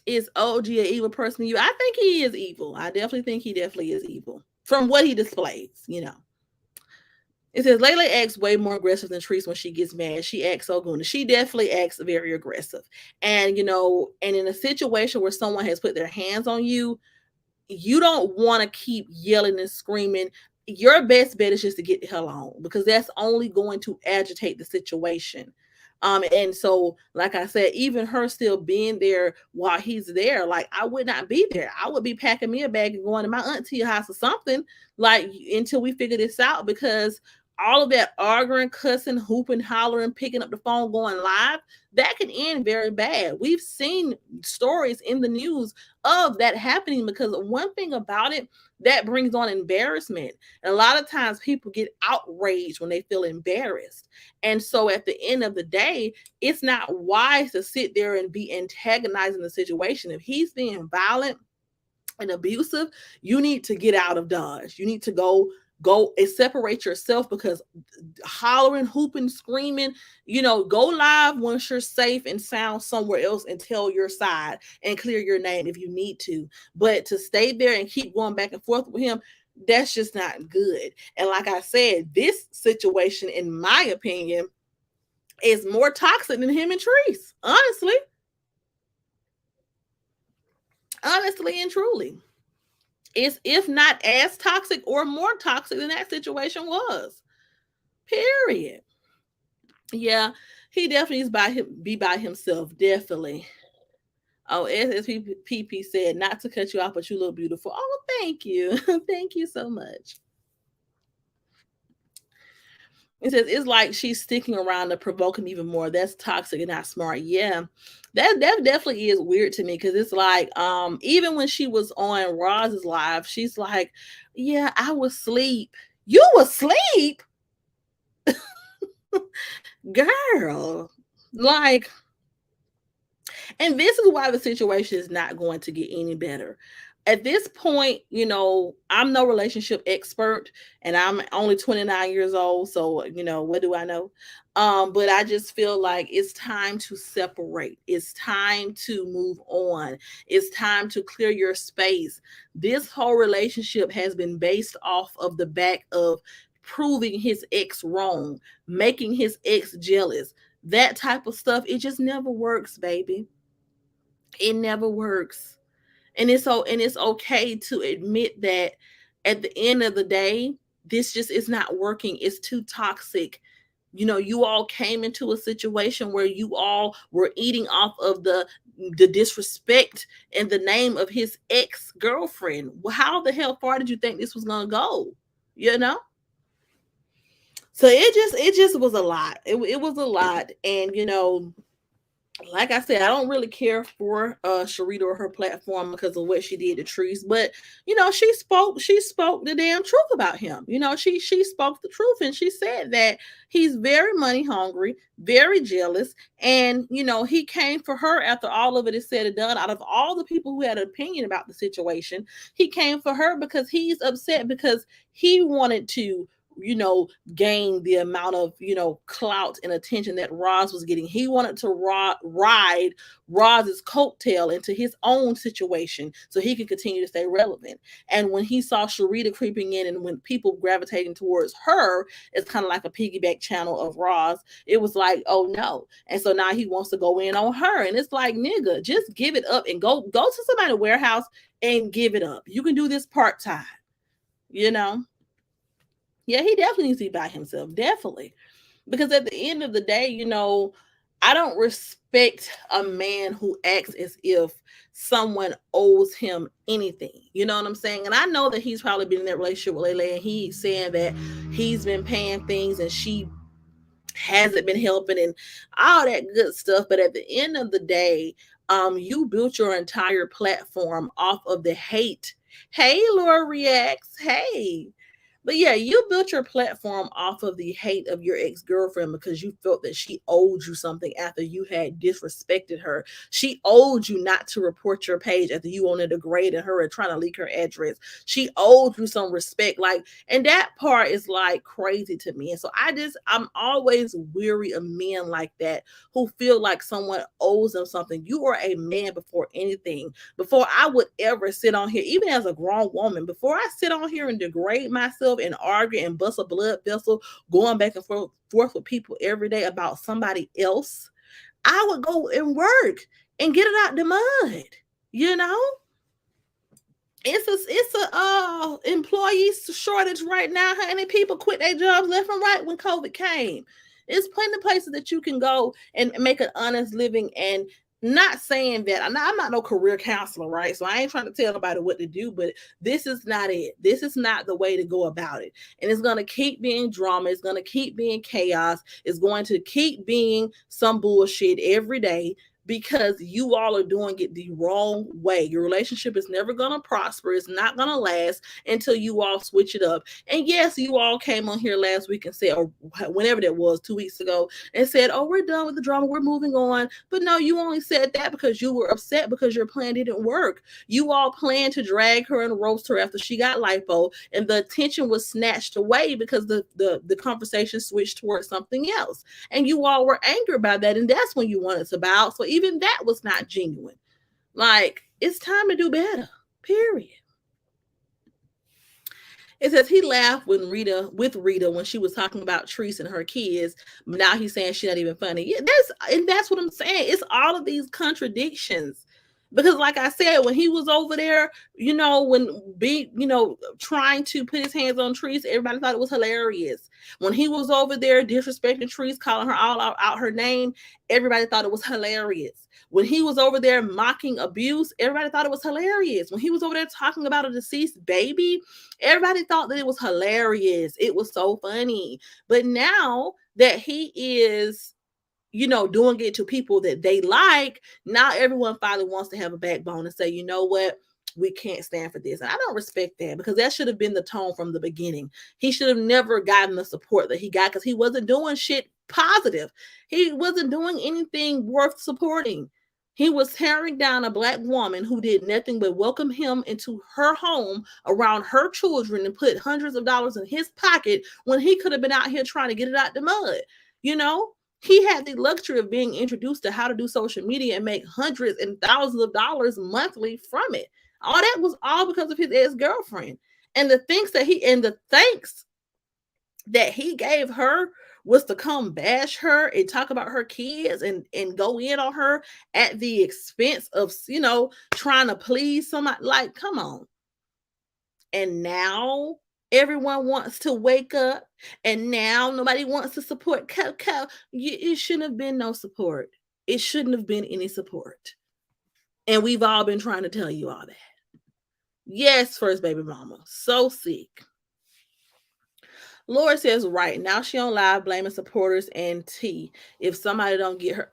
Is OG an evil person to you? I think he is evil. I definitely think he definitely is evil from what he displays, It says LaeLae acts way more aggressive than Treese when she gets mad. She acts so goony. She definitely acts very aggressive. And and in a situation where someone has put their hands on you, you don't want to keep yelling and screaming. Your best bet is just to get the hell on, because that's only going to agitate the situation. And so, like I said, even her still being there while he's there, like, I would not be there. I would be packing me a bag and going to my auntie house or something, like, until we figure this out, because all of that arguing, cussing, hooping, hollering, picking up the phone, going live, that can end very bad. We've seen stories in the news of that happening, because one thing about it, that brings on embarrassment. And a lot of times people get outraged when they feel embarrassed. And so at the end of the day, it's not wise to sit there and be antagonizing the situation. If he's being violent and abusive, you need to get out of Dodge. You need to go and separate yourself, because hollering, hooping, screaming, go live once you're safe and sound somewhere else and tell your side and clear your name if you need to. But to stay there and keep going back and forth with him, that's just not good. And like I said, this situation, in my opinion, is more toxic than him and Treese. Honestly and truly. It's, if not as toxic or more toxic than that situation was. Period. Yeah, he definitely is be by himself. Definitely. Oh, SSPP said, not to cut you off, but you look beautiful. Oh, thank you. Thank you so much. It says it's like she's sticking around to provoke him even more. That's toxic and not smart. Yeah, that definitely is weird to me because it's like even when she was on Roz's live, she's like, "Yeah, I was asleep. You was asleep, girl." Like, and this is why the situation is not going to get any better. At this point, I'm no relationship expert and I'm only 29 years old. So, what do I know? But I just feel like it's time to separate. It's time to move on. It's time to clear your space. This whole relationship has been based off of the back of proving his ex wrong, making his ex jealous. That type of stuff, it just never works, baby. It never works. And it's okay to admit that at the end of the day, this just is not working. It's too toxic. You all came into a situation where you all were eating off of the disrespect in the name of his ex-girlfriend. How the hell far did you think this was gonna go? You know? So it just was a lot. It was a lot. And like I said, I don't really care for Sharita or her platform because of what she did to Trees, but she spoke the damn truth about him. She spoke the truth and she said that he's very money hungry, very jealous, and he came for her after all of it is said and done. Out of all the people who had an opinion about the situation, he came for her because he's upset because he wanted to you know gain the amount of clout and attention that Roz was getting. He wanted to ride Roz's coattail into his own situation so he could continue to stay relevant. And when he saw Sharita creeping in and when people gravitating towards her, it's kind of like a piggyback channel of Roz. It was like, oh no. And so now he wants to go in on her. And it's like, nigga, just give it up and go to somebody's warehouse and give it up. You can do this part-time, you know? Yeah, he definitely needs to be by himself. Definitely. Because at the end of the day, I don't respect a man who acts as if someone owes him anything. You know what I'm saying? And I know that he's probably been in that relationship with LaeLae and he's saying that he's been paying things and she hasn't been helping and all that good stuff. But at the end of the day, you built your entire platform off of the hate. Hey, Laura Reacts. Hey. But yeah, you built your platform off of the hate of your ex-girlfriend because you felt that she owed you something after you had disrespected her. She owed you not to report your page after you wanted to degrade her and trying to leak her address. She owed you some respect. And that part is like crazy to me. And so I'm always weary of men like that who feel like someone owes them something. You are a man before anything. Before I would ever sit on here, even as a grown woman, before I sit on here and degrade myself and argue and bust a blood vessel, going back and forth with people every day about somebody else, I would go and work and get it out the mud. You know, it's a employee shortage right now, honey. People quit their jobs left and right when COVID came. There's plenty of places that you can go and make an honest living. And not saying that I'm not no career counselor, right? So I ain't trying to tell nobody what to do, but this is not it. This is not the way to go about it. And it's going to keep being drama. It's going to keep being chaos. It's going to keep being some bullshit every day because you all are doing it the wrong way. Your relationship is never going to prosper. It's not going to last until you all switch it up. And yes, you all came on here last week and said, or whenever that was, 2 weeks ago, and said, oh, we're done with the drama. We're moving on. But no, you only said that because you were upset because your plan didn't work. You all planned to drag her and roast her after she got lipo, and the attention was snatched away because the conversation switched towards something else. And you all were angry about that. And that's when you wanted to bow. So even that was not genuine. Like, it's time to do better. Period. It says he laughed with Rita when she was talking about Treese and her kids. Now he's saying she's not even funny. Yeah, that's what I'm saying. It's all of these contradictions Because like I said, when he was over there, trying to put his hands on Trees, everybody thought it was hilarious. When he was over there disrespecting Trees, calling her all out her name, everybody thought it was hilarious. When he was over there mocking abuse, everybody thought it was hilarious. When he was over there talking about a deceased baby, everybody thought that it was hilarious. It was so funny. But now that he is doing it to people that they like, now everyone finally wants to have a backbone and say, you know what? We can't stand for this. And I don't respect that, because that should have been the tone from the beginning. He should have never gotten the support that he got, because he wasn't doing shit positive. He wasn't doing anything worth supporting. He was tearing down a Black woman who did nothing but welcome him into her home around her children and put hundreds of dollars in his pocket when he could have been out here trying to get it out the mud. You know, he had the luxury of being introduced to how to do social media and make hundreds and thousands of dollars monthly from it. All that was all because of his ex-girlfriend. And the thanks that he gave her was to come bash her and talk about her kids and go in on her at the expense of, trying to please somebody. Like, come on. And now everyone wants to wake up, and now nobody wants to support Coco. It shouldn't have been no support. It shouldn't have been any support. And we've all been trying to tell you all that. Yes, first baby mama. So sick. Laura says, right now she on live blaming supporters and T if somebody don't get her.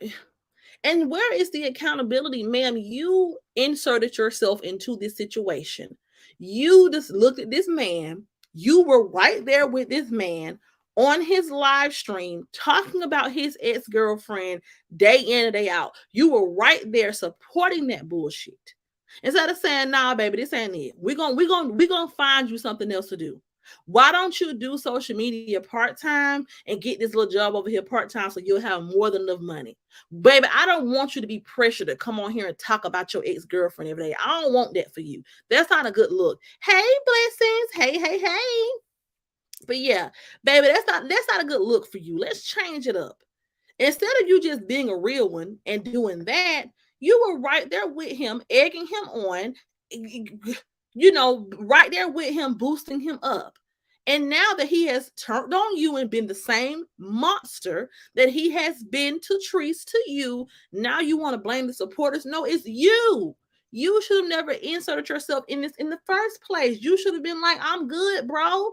And where is the accountability, ma'am? You inserted yourself into this situation. You just looked at this man. You were right there with this man on his live stream talking about his ex-girlfriend day in and day out. You were right there supporting that bullshit. Instead of saying, nah, baby, this ain't it. We're gonna find you something else to do. Why don't you do social media part-time and get this little job over here part-time so you'll have more than enough money? Baby, I don't want you to be pressured to come on here and talk about your ex-girlfriend every day. I don't want that for you. That's not a good look. Hey, blessings. Hey. But yeah, baby, that's not a good look for you. Let's change it up. Instead of you just being a real one and doing that, you were right there with him, egging him on, right there with him, boosting him up. And now that he has turned on you and been the same monster that he has been to Treese to you, now you want to blame the supporters? No, it's you. You should have never inserted yourself in this in the first place. You should have been like, I'm good, bro.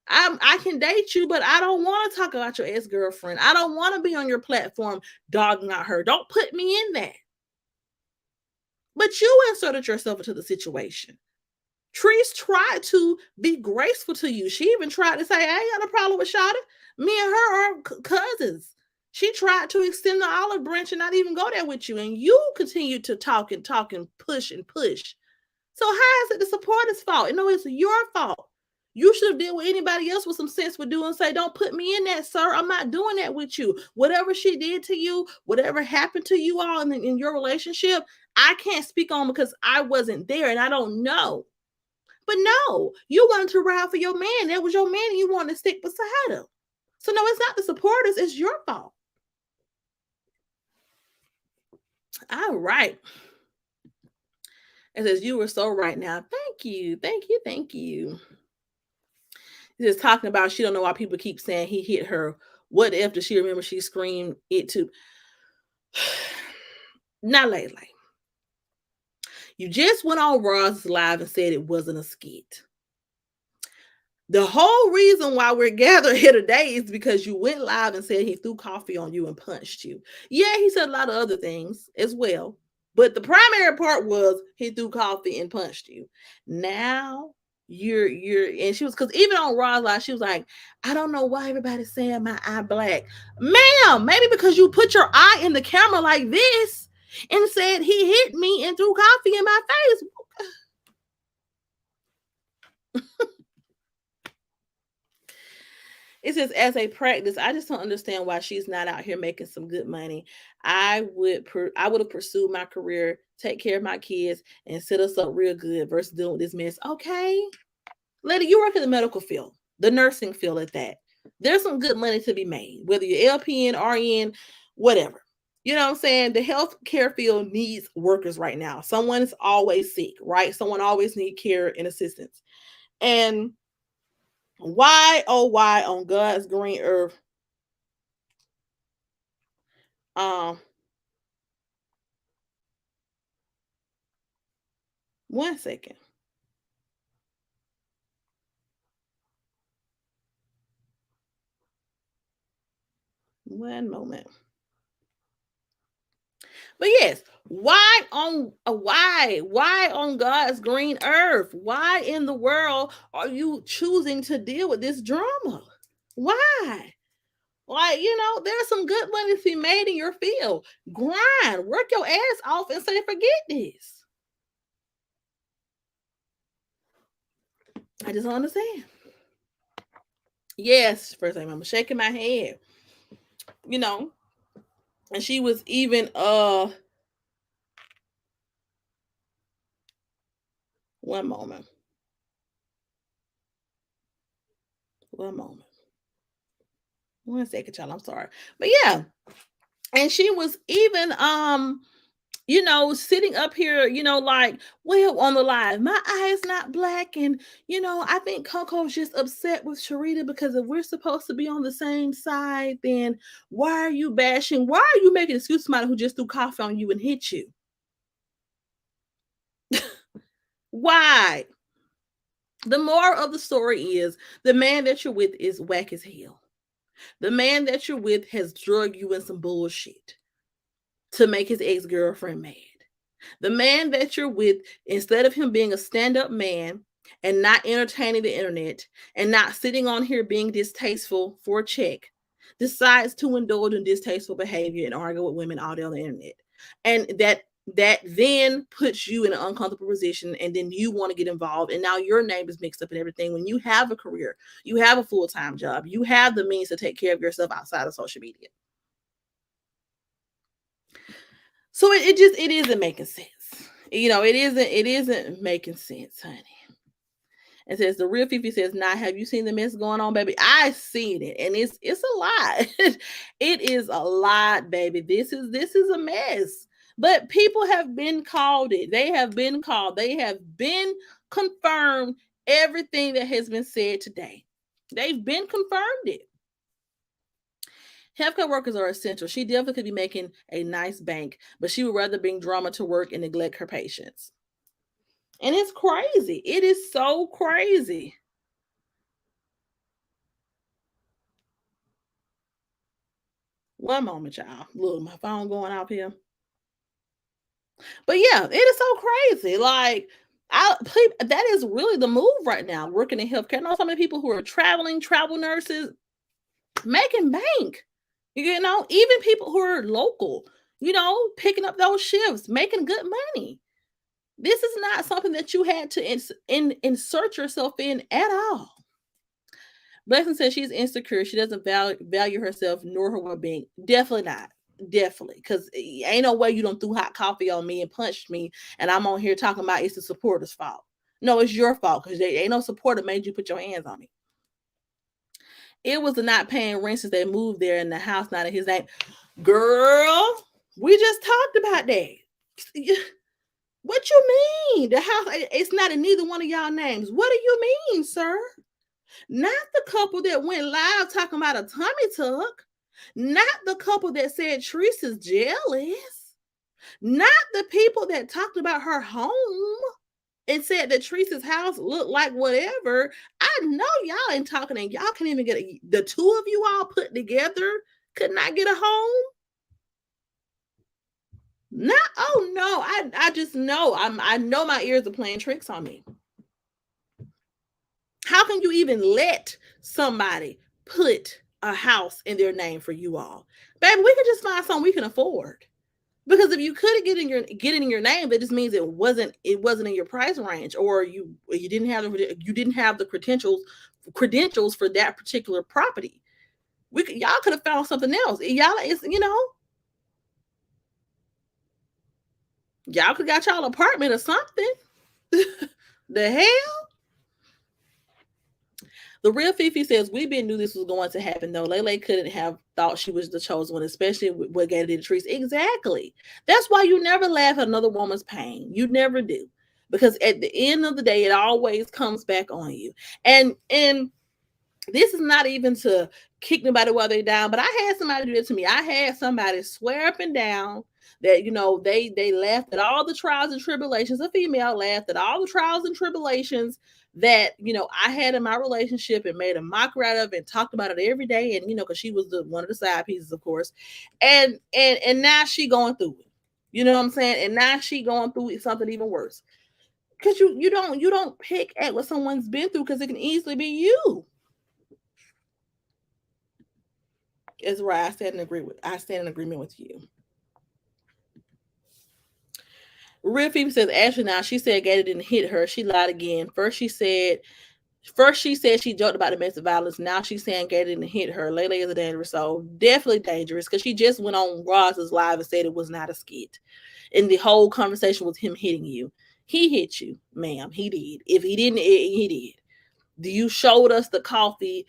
I can date you, but I don't want to talk about your ex-girlfriend. I don't want to be on your platform dogging out her. Don't put me in that. But you inserted yourself into the situation. Treese tried to be graceful to you. She even tried to say, I ain't got a problem with Shada. Me and her are cousins. She tried to extend the olive branch and not even go there with you. And you continued to talk and push and push. So how is it the supporters' fault? It's your fault. You should have dealt with anybody else with some sense would do and say, don't put me in that, sir. I'm not doing that with you. Whatever she did to you, whatever happened to you all in your relationship, I can't speak on because I wasn't there and I don't know. But no, you wanted to ride for your man. That was your man and you wanted to stick beside him. So no, it's not the supporters. It's your fault. All right. It says, you were so right now. Thank you. Just talking about she don't know why people keep saying he hit her. What if does she remember she screamed it too? Now, LaeLae, you just went on Ross Live and said it wasn't a skit. The whole reason why we're gathered here today is because you went live and said he threw coffee on you and punched you. Yeah, he said a lot of other things as well. But the primary part was he threw coffee and punched you. Now you're and she was, because even on Raw's Live, she was like, I don't know why everybody's saying my eye black. Ma'am, maybe because you put your eye in the camera like this and said he hit me and threw coffee in my face. It says, as a practice, I just don't understand why she's not out here making some good money. I would have pursued my career, take care of my kids, and set us up real good versus doing this mess. Okay, lady, you work in the medical field, the nursing field at that. There's some good money to be made, whether you're LPN, RN, whatever. You know what I'm saying? The healthcare field needs workers right now. Someone is always sick, right? Someone always need care and assistance. And why, oh, why on God's green earth? Um, One second. One moment. But yes, why on God's green earth? Why in the world are you choosing to deal with this drama? Why? Like, there's some good money to be made in your field. Grind, work your ass off and say, forget this. I just don't understand. Yes, first time I'm shaking my head. You know, and she was even one moment. One moment. One second, y'all. I'm sorry. But yeah. And she was even sitting up here, like, well, on the live, my eye is not black. And, I think Coco's just upset with Sharita because if we're supposed to be on the same side, then why are you bashing? Why are you making excuse somebody who just threw coffee on you and hit you? Why? The moral of the story is the man that you're with is whack as hell. The man that you're with has drugged you in some bullshit to make his ex-girlfriend mad. The man that you're with, instead of him being a stand-up man and not entertaining the internet and not sitting on here being distasteful for a check, decides to indulge in distasteful behavior and argue with women all day on the internet. And that then puts you in an uncomfortable position, and then you want to get involved, and now your name is mixed up in everything when you have a career, you have a full-time job, you have the means to take care of yourself outside of social media. So it isn't making sense. It isn't making sense, honey. It says the real Fifi says, "Nah, have you seen the mess going on, baby? I seen it, and it's a lot. It is a lot, baby. This is a mess. But people have been called it. They have been called. They have been confirmed everything that has been said today. They've been confirmed it. Healthcare workers are essential. She definitely could be making a nice bank, but she would rather bring drama to work and neglect her patients. And it's crazy. It is so crazy. One moment, y'all. Look, my phone going off here. But yeah, it is so crazy. Like, that is really the move right now, working in healthcare. I know so many people who are travel nurses, making bank. Even people who are local, picking up those shifts, making good money. This is not something that you had to insert yourself in at all. Blessing says she's insecure. She doesn't value herself nor her well-being. Definitely not. Definitely. Because ain't no way you don't threw hot coffee on me and punched me, and I'm on here talking about it's the supporter's fault. No, it's your fault because ain't no supporter made you put your hands on me. It was the not paying rent since they moved there and the house not in his name. Girl, we just talked about that. What you mean? The house, it's not in neither one of y'all names. What do you mean, sir? Not the couple that went live talking about a tummy tuck. Not the couple that said Teresa's jealous. Not the people that talked about her home and said that Teresa's house looked like whatever. I know y'all ain't talking, and y'all can't even get the two of you all put together could not get a home. Not, oh no, I just know I know my ears are playing tricks on me. How can you even let somebody put a house in their name for you all? Baby, we can just find something we can afford. Because if you couldn't get it in your name, that just means it wasn't in your price range, or you didn't have the credentials for that particular property. Y'all could have found something else. Y'all could have got y'all apartment or something. The hell? The real Fifi says, we been knew this was going to happen though. LaeLae couldn't have thought she was the chosen one, especially with what Gator did to Trees. Exactly. That's why you never laugh at another woman's pain. You never do. Because at the end of the day, it always comes back on you. And this is not even to kick nobody while they're down, but I had somebody do it to me. I had somebody swear up and down that, they laughed at all the trials and tribulations. A female laughed at all the trials and tribulations that, I had in my relationship, and made a mockery out of it and talked about it every day. And, because she was one of the side pieces, of course. And now she going through it. You know what I'm saying? And now she going through something even worse. Because you don't pick at what someone's been through, because it can easily be you. Is right. I stand in agreement with you. Real Phoebe says, Ashley, now she said Gator didn't hit her. She lied again. First she said she joked about domestic violence. Now she's saying Gator didn't hit her. LaeLae is a dangerous soul. Definitely dangerous, because she just went on Roz's live and said it was not a skit. And the whole conversation was him hitting you. He hit you, ma'am. He did. If he didn't, he did. You showed us the coffee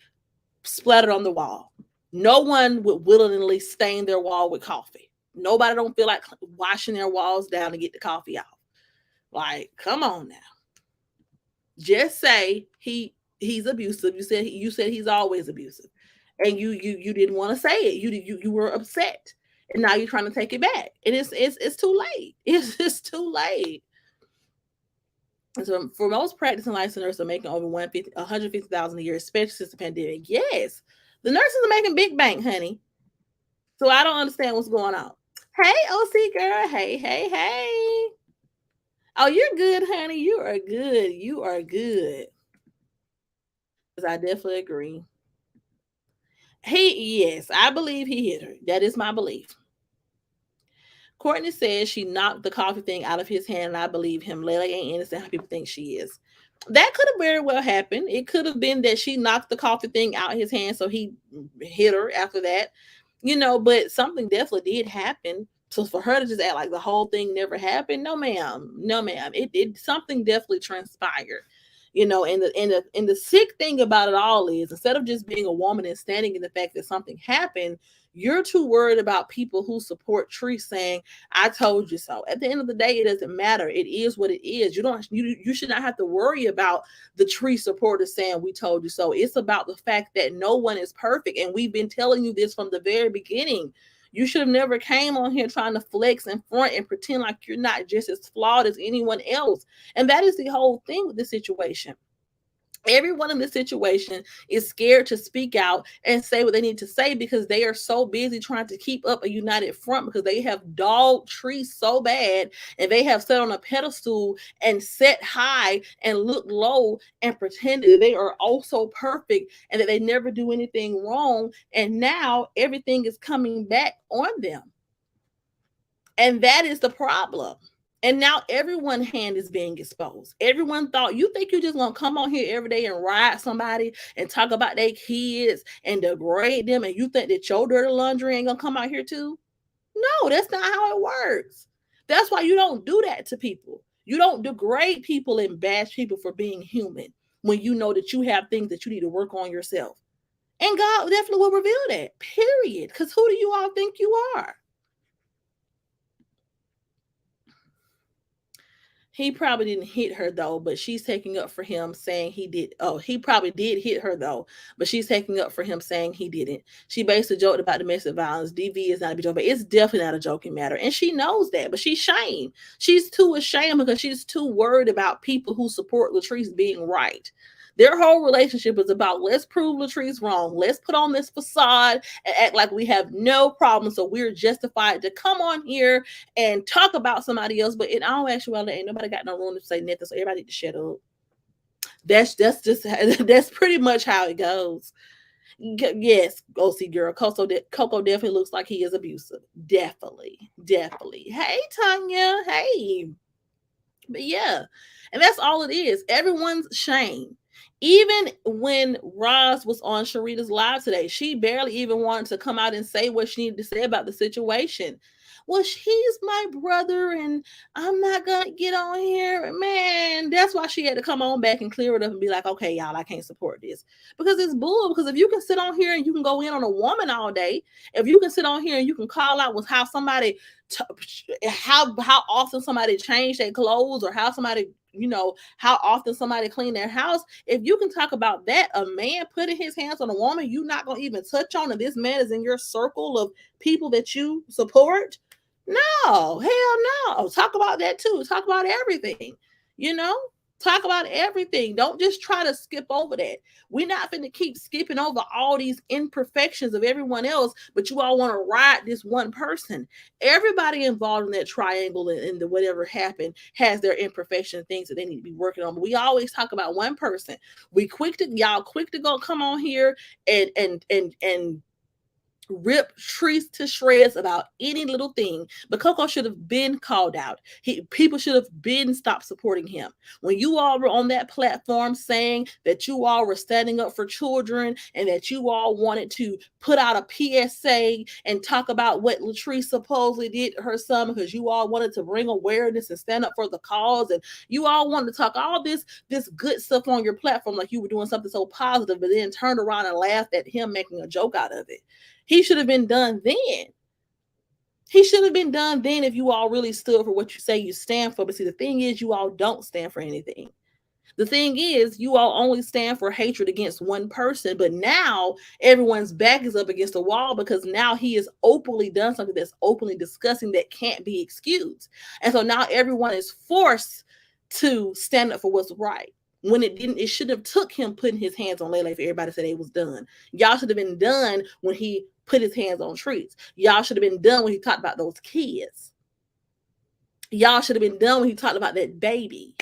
splattered on the wall. No one would willingly stain their wall with coffee. Nobody don't feel like washing their walls down to get the coffee out. Like, come on now. Just say he's abusive. You said he's always abusive, and you didn't want to say it. You were upset, and now you're trying to take it back, and it's too late. It's just too late. And so for most practicing licensed nurses are making over $150,000 a year, especially since the pandemic. Yes, the nurses are making big bank, honey. So I don't understand what's going on. Hey, OC girl. Hey. Oh, you're good, honey. You are good. You are good. Because I definitely agree. Yes, I believe he hit her. That is my belief. Courtney says she knocked the coffee thing out of his hand, and I believe him. LaeLae ain't innocent how people think she is. That could have very well happened. It could have been that she knocked the coffee thing out his hand, so he hit her after that. But something definitely did happen. So for her to just act like the whole thing never happened, no ma'am. It something definitely transpired. And the sick thing about it all is, instead of just being a woman and standing in the fact that something happened, you're too worried about people who support Tree saying, I told you so. At the end of the day, it doesn't matter. It is what it is. You should not have to worry about the Tree supporters saying we told you so. It's about the fact that no one is perfect. And we've been telling you this from the very beginning. You should have never came on here trying to flex in front and pretend like you're not just as flawed as anyone else. And that is the whole thing with the situation. Everyone in this situation is scared to speak out and say what they need to say, because they are so busy trying to keep up a united front, because they have dogged Tree so bad, and they have sat on a pedestal and set high and look low and pretended that they are also perfect and that they never do anything wrong. And now everything is coming back on them. And that is the problem. And now everyone's hand is being exposed. Everyone thought, you think you just gonna come on here every day and ride somebody and talk about their kids and degrade them, and you think that your dirty laundry ain't gonna come out here too? No, that's not how it works. That's why you don't do that to people. You don't degrade people and bash people for being human when you know that you have things that you need to work on yourself. And God definitely will reveal that, period. Because who do you all think you are? He probably didn't hit her though, but she's taking up for him saying he did. Oh, he probably did hit her though, but she's taking up for him saying he didn't. She basically joked about domestic violence. DV is not a big joke, but it's definitely not a joking matter. And she knows that, but she's ashamed. She's too ashamed because she's too worried about people who support Latrice being right. Their whole relationship is about, let's prove Latrice wrong. Let's put on this facade and act like we have no problem. So we're justified to come on here and talk about somebody else. But in all actuality, ain't nobody got no room to say nothing. So everybody need to shut up. That's just that's pretty much how it goes. Yes, OC girl. Coco definitely looks like he is abusive. Definitely. Hey, Tanya. Hey. But yeah, and that's all it is. Everyone's shame. Even when Roz was on Sharita's live today, she barely even wanted to come out and say what she needed to say about the situation. Well, he's my brother, and I'm not gonna get on here. Man, that's why she had to come on back and clear it up and be like, okay, y'all, I can't support this. Because it's bull. Because if you can sit on here and you can go in on a woman all day, if you can sit on here and you can call out with how somebody how often somebody changed their clothes, or how somebody, how often somebody cleaned their house. If you can talk about that, a man putting his hands on a woman, you're not going to even touch on, and this man is in your circle of people that you support. No, hell no. Talk about that too. Talk about everything, you know? Talk about everything. Don't just try to skip over that. We're not going to keep skipping over all these imperfections of everyone else, but you all want to ride this one person. Everybody involved in that triangle and the whatever happened has their imperfection, things that they need to be working on. But we always talk about one person. Y'all quick to go come on here and rip trees to shreds about any little thing. But Coco should have been called out. People should have been stopped supporting him. When you all were on that platform saying that you all were standing up for children and that you all wanted to put out a PSA and talk about what Latrice supposedly did to her son, because you all wanted to bring awareness and stand up for the cause, and you all wanted to talk all this good stuff on your platform like you were doing something so positive, but then turned around and laughed at him making a joke out of it. He should have been done then. He should have been done then if you all really stood for what you say you stand for. But see, the thing is, you all don't stand for anything. The thing is, you all only stand for hatred against one person, but now everyone's back is up against the wall because now he has openly done something that's openly disgusting that can't be excused. And so now everyone is forced to stand up for what's right. When it didn't, it should have took him putting his hands on LaeLae for everybody to say it was done. Y'all should have been done when he put his hands on trees. Y'all should have been done when he talked about those kids. Y'all should have been done when he talked about that baby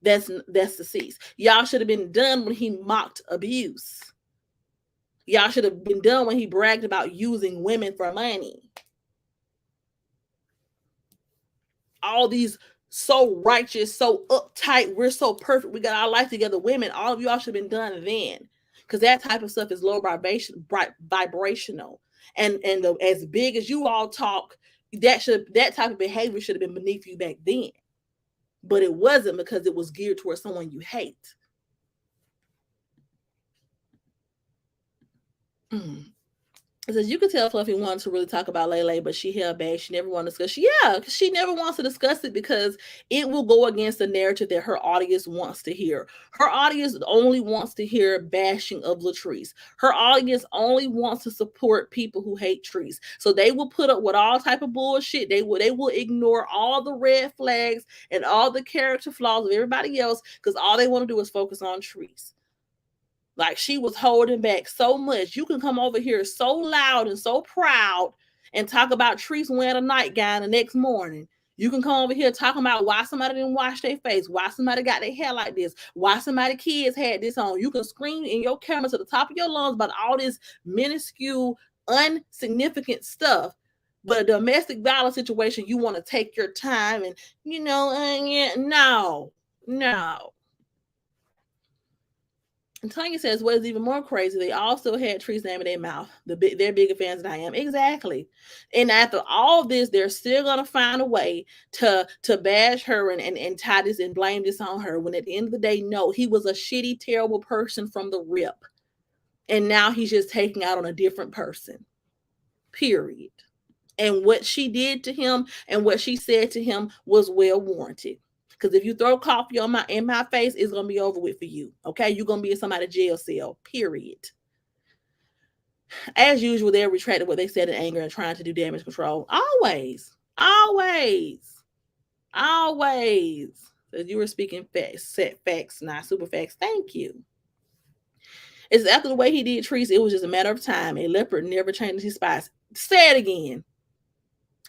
that's deceased. Y'all should have been done when he mocked abuse. Y'all should have been done when he bragged about using women for money. All these so righteous, so uptight, we're so perfect, we got our life together women, all of y'all should have been done then. Because that type of stuff is low vibrational. And as big as you all talk, that type of behavior should have been beneath you back then. But it wasn't, because it was geared towards someone you hate. It says you could tell Fluffy wanted to really talk about LaeLae, but she held back. She never wanted to discuss. Yeah, she never wants to discuss it because it will go against the narrative that her audience wants to hear. Her audience only wants to hear bashing of Latrice. Her audience only wants to support people who hate Trees. So they will put up with all type of bullshit. They will ignore all the red flags and all the character flaws of everybody else because all they want to do is focus on Trees. Like, she was holding back so much. You can come over here so loud and so proud and talk about Trees wearing a nightgown the next morning. You can come over here talking about why somebody didn't wash their face, why somebody got their hair like this, why somebody kids had this on. You can scream in your camera to the top of your lungs about all this minuscule, insignificant stuff. But a domestic violence situation, you want to take your time and, no. And Tanya says, what is even more crazy, they also had Tree's name in their mouth. They're bigger fans than I am. Exactly. And after all this, they're still going to find a way to bash her and tie this and blame this on her. When at the end of the day, no, he was a shitty, terrible person from the rip. And now he's just taking out on a different person. Period. And what she did to him and what she said to him was well warranted. Because if you throw coffee in my face, it's going to be over with for you. Okay? You're going to be in somebody's jail cell. Period. As usual, they're retracting what they said in anger and trying to do damage control. Always. As you were speaking facts, not super facts. Thank you. It's after the way he did Trees, it was just a matter of time. A leopard never changes his spots. Say it again.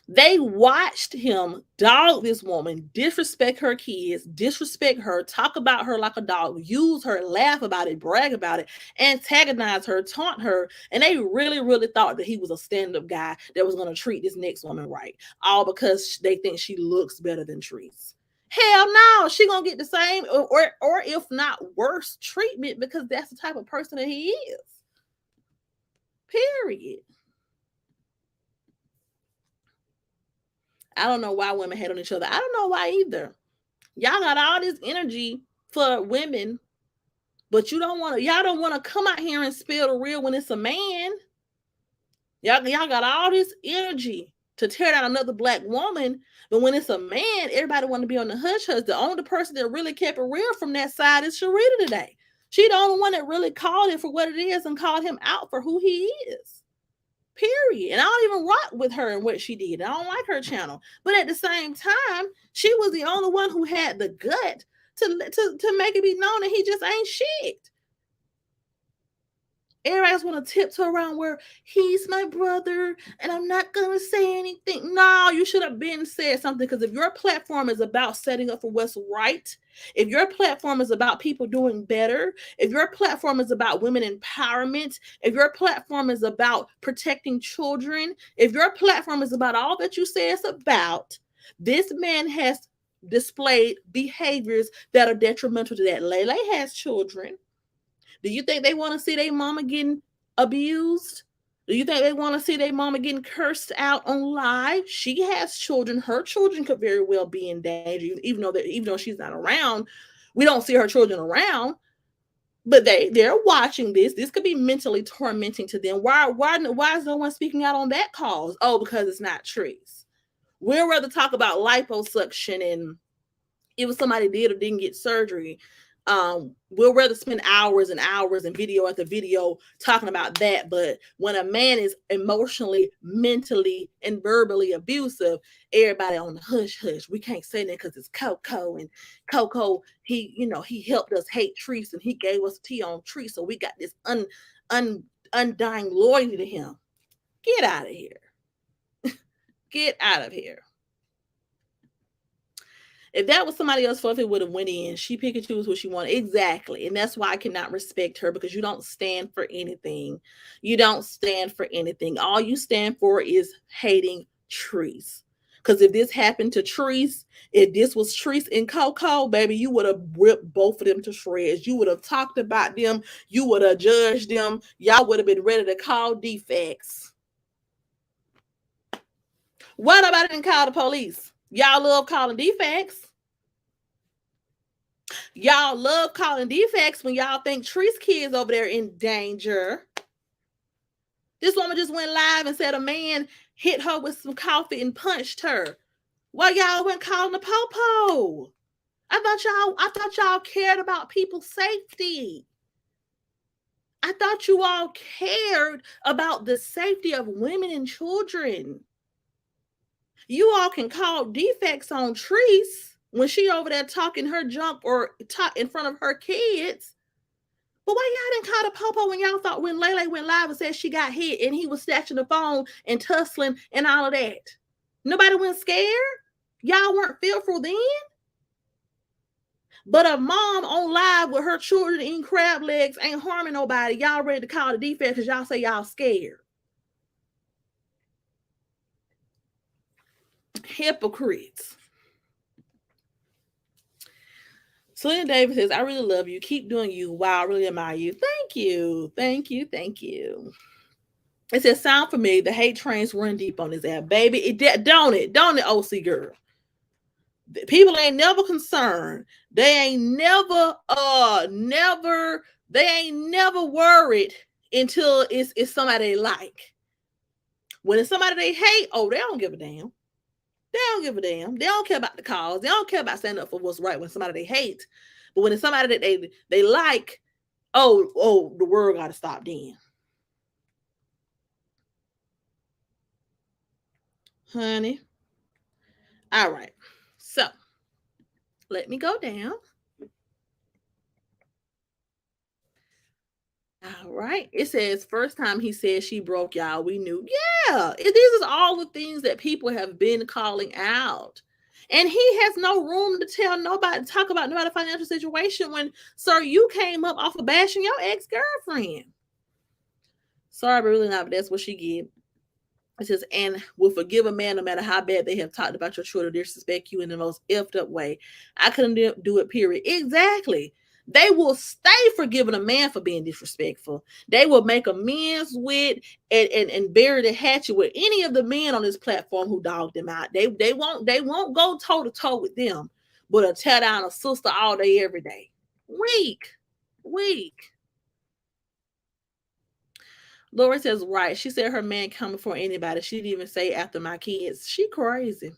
They watched him dog this woman, disrespect her kids, disrespect her, talk about her like a dog, use her, laugh about it, brag about it, antagonize her, taunt her. And they really, really thought that he was a stand-up guy that was going to treat this next woman right. All because they think she looks better than Trees. Hell no, she gonna get the same or if not worse treatment because that's the type of person that he is. Period. I don't know why women hate on each other. I don't know why either. Y'all got all this energy for women, but y'all don't want to come out here and spill the real when it's a man. Y'all got all this energy to tear down another black woman, but when it's a man, everybody want to be on the hush hush. The only person that really kept it real from that side is Sharita today. She the only one that really called it for what it is and called him out for who he is. Period. And I don't even rock with her and what she did. I don't like her channel. But at the same time, she was the only one who had the gut to make it be known that he just ain't shit. Everybody's want to tiptoe around where he's my brother and I'm not going to say anything. No, you should have been said something, because if your platform is about setting up for what's right, if your platform is about people doing better, if your platform is about women empowerment, if your platform is about protecting children, if your platform is about all that you say it's about, this man has displayed behaviors that are detrimental to that. LaeLae has children. Do you think they want to see their mama getting abused? Do you think they want to see their mama getting cursed out on live? She has children. Her children could very well be in danger, even though she's not around. We don't see her children around, but they're watching this. This could be mentally tormenting to them. Why is no one speaking out on that cause? Oh, because it's not trees. We'll rather talk about liposuction and if somebody did or didn't get surgery. We'll rather spend hours and hours and video after video talking about that. But when a man is emotionally, mentally, and verbally abusive, everybody on the hush hush. We can't say that because it's Coco, and Coco, he helped us hate trees and he gave us tea on trees. So we got this undying loyalty to him. Get out of here. Get out of here. If that was somebody else, Fluffy would have went in. She pick and choose what she wanted. Exactly. And that's why I cannot respect her, because you don't stand for anything. You don't stand for anything. All you stand for is hating trees. Because if this happened to Trees, if this was Trees and Coco, baby, you would have ripped both of them to shreds. You would have talked about them. You would have judged them. Y'all would have been ready to call defects. Why nobody didn't call the police? Y'all love calling defects. Y'all love calling defects when y'all think Tree's kids over there in danger. This woman just went live and said a man hit her with some coffee and punched her. Why y'all went calling the popo? I thought y'all cared about people's safety. I thought you all cared about the safety of women and children. You all can call defects on Trees when she over there talking her junk or talk in front of her kids. But why y'all didn't call the popo when y'all thought, when LaeLae went live and said she got hit and he was snatching the phone and tussling and all of that? Nobody went scared? Y'all weren't fearful then? But a mom on live with her children eating crab legs ain't harming nobody. Y'all ready to call the defect because y'all say y'all scared. Hypocrites. Selena Davis says, I really love you. Keep doing you. Wow, I really admire you. Thank you. Thank you. Thank you. It says, sound for me. The hate trains run deep on his ass, baby. Don't it, OC girl? People ain't never concerned. They ain't never worried until it's somebody they like. When it's somebody they hate, oh, they don't give a damn. They don't give a damn. They don't care about the cause. They don't care about standing up for what's right when somebody they hate. But when it's somebody that they like, oh, the world got to stop then. Honey. All right. So, let me go down. All right. It says, first time he said she broke, y'all, we knew. Yeah. These is all the things that people have been calling out. And he has no room to tell nobody, talk about nobody's financial situation when, sir, you came up off of bashing your ex-girlfriend. Sorry, but really not, but that's what she get. It says, and will forgive a man no matter how bad they have talked about your children, disrespect you in the most effed up way. I couldn't do it, period. Exactly. They will stay forgiving a man for being disrespectful. They will make amends with and bury the hatchet with any of the men on this platform who dogged them out. They won't go toe to toe with them, but a tear down a sister all day, every day. Weak. Weak. Laura says, right. She said her man coming for anybody. She didn't even say after my kids. She crazy.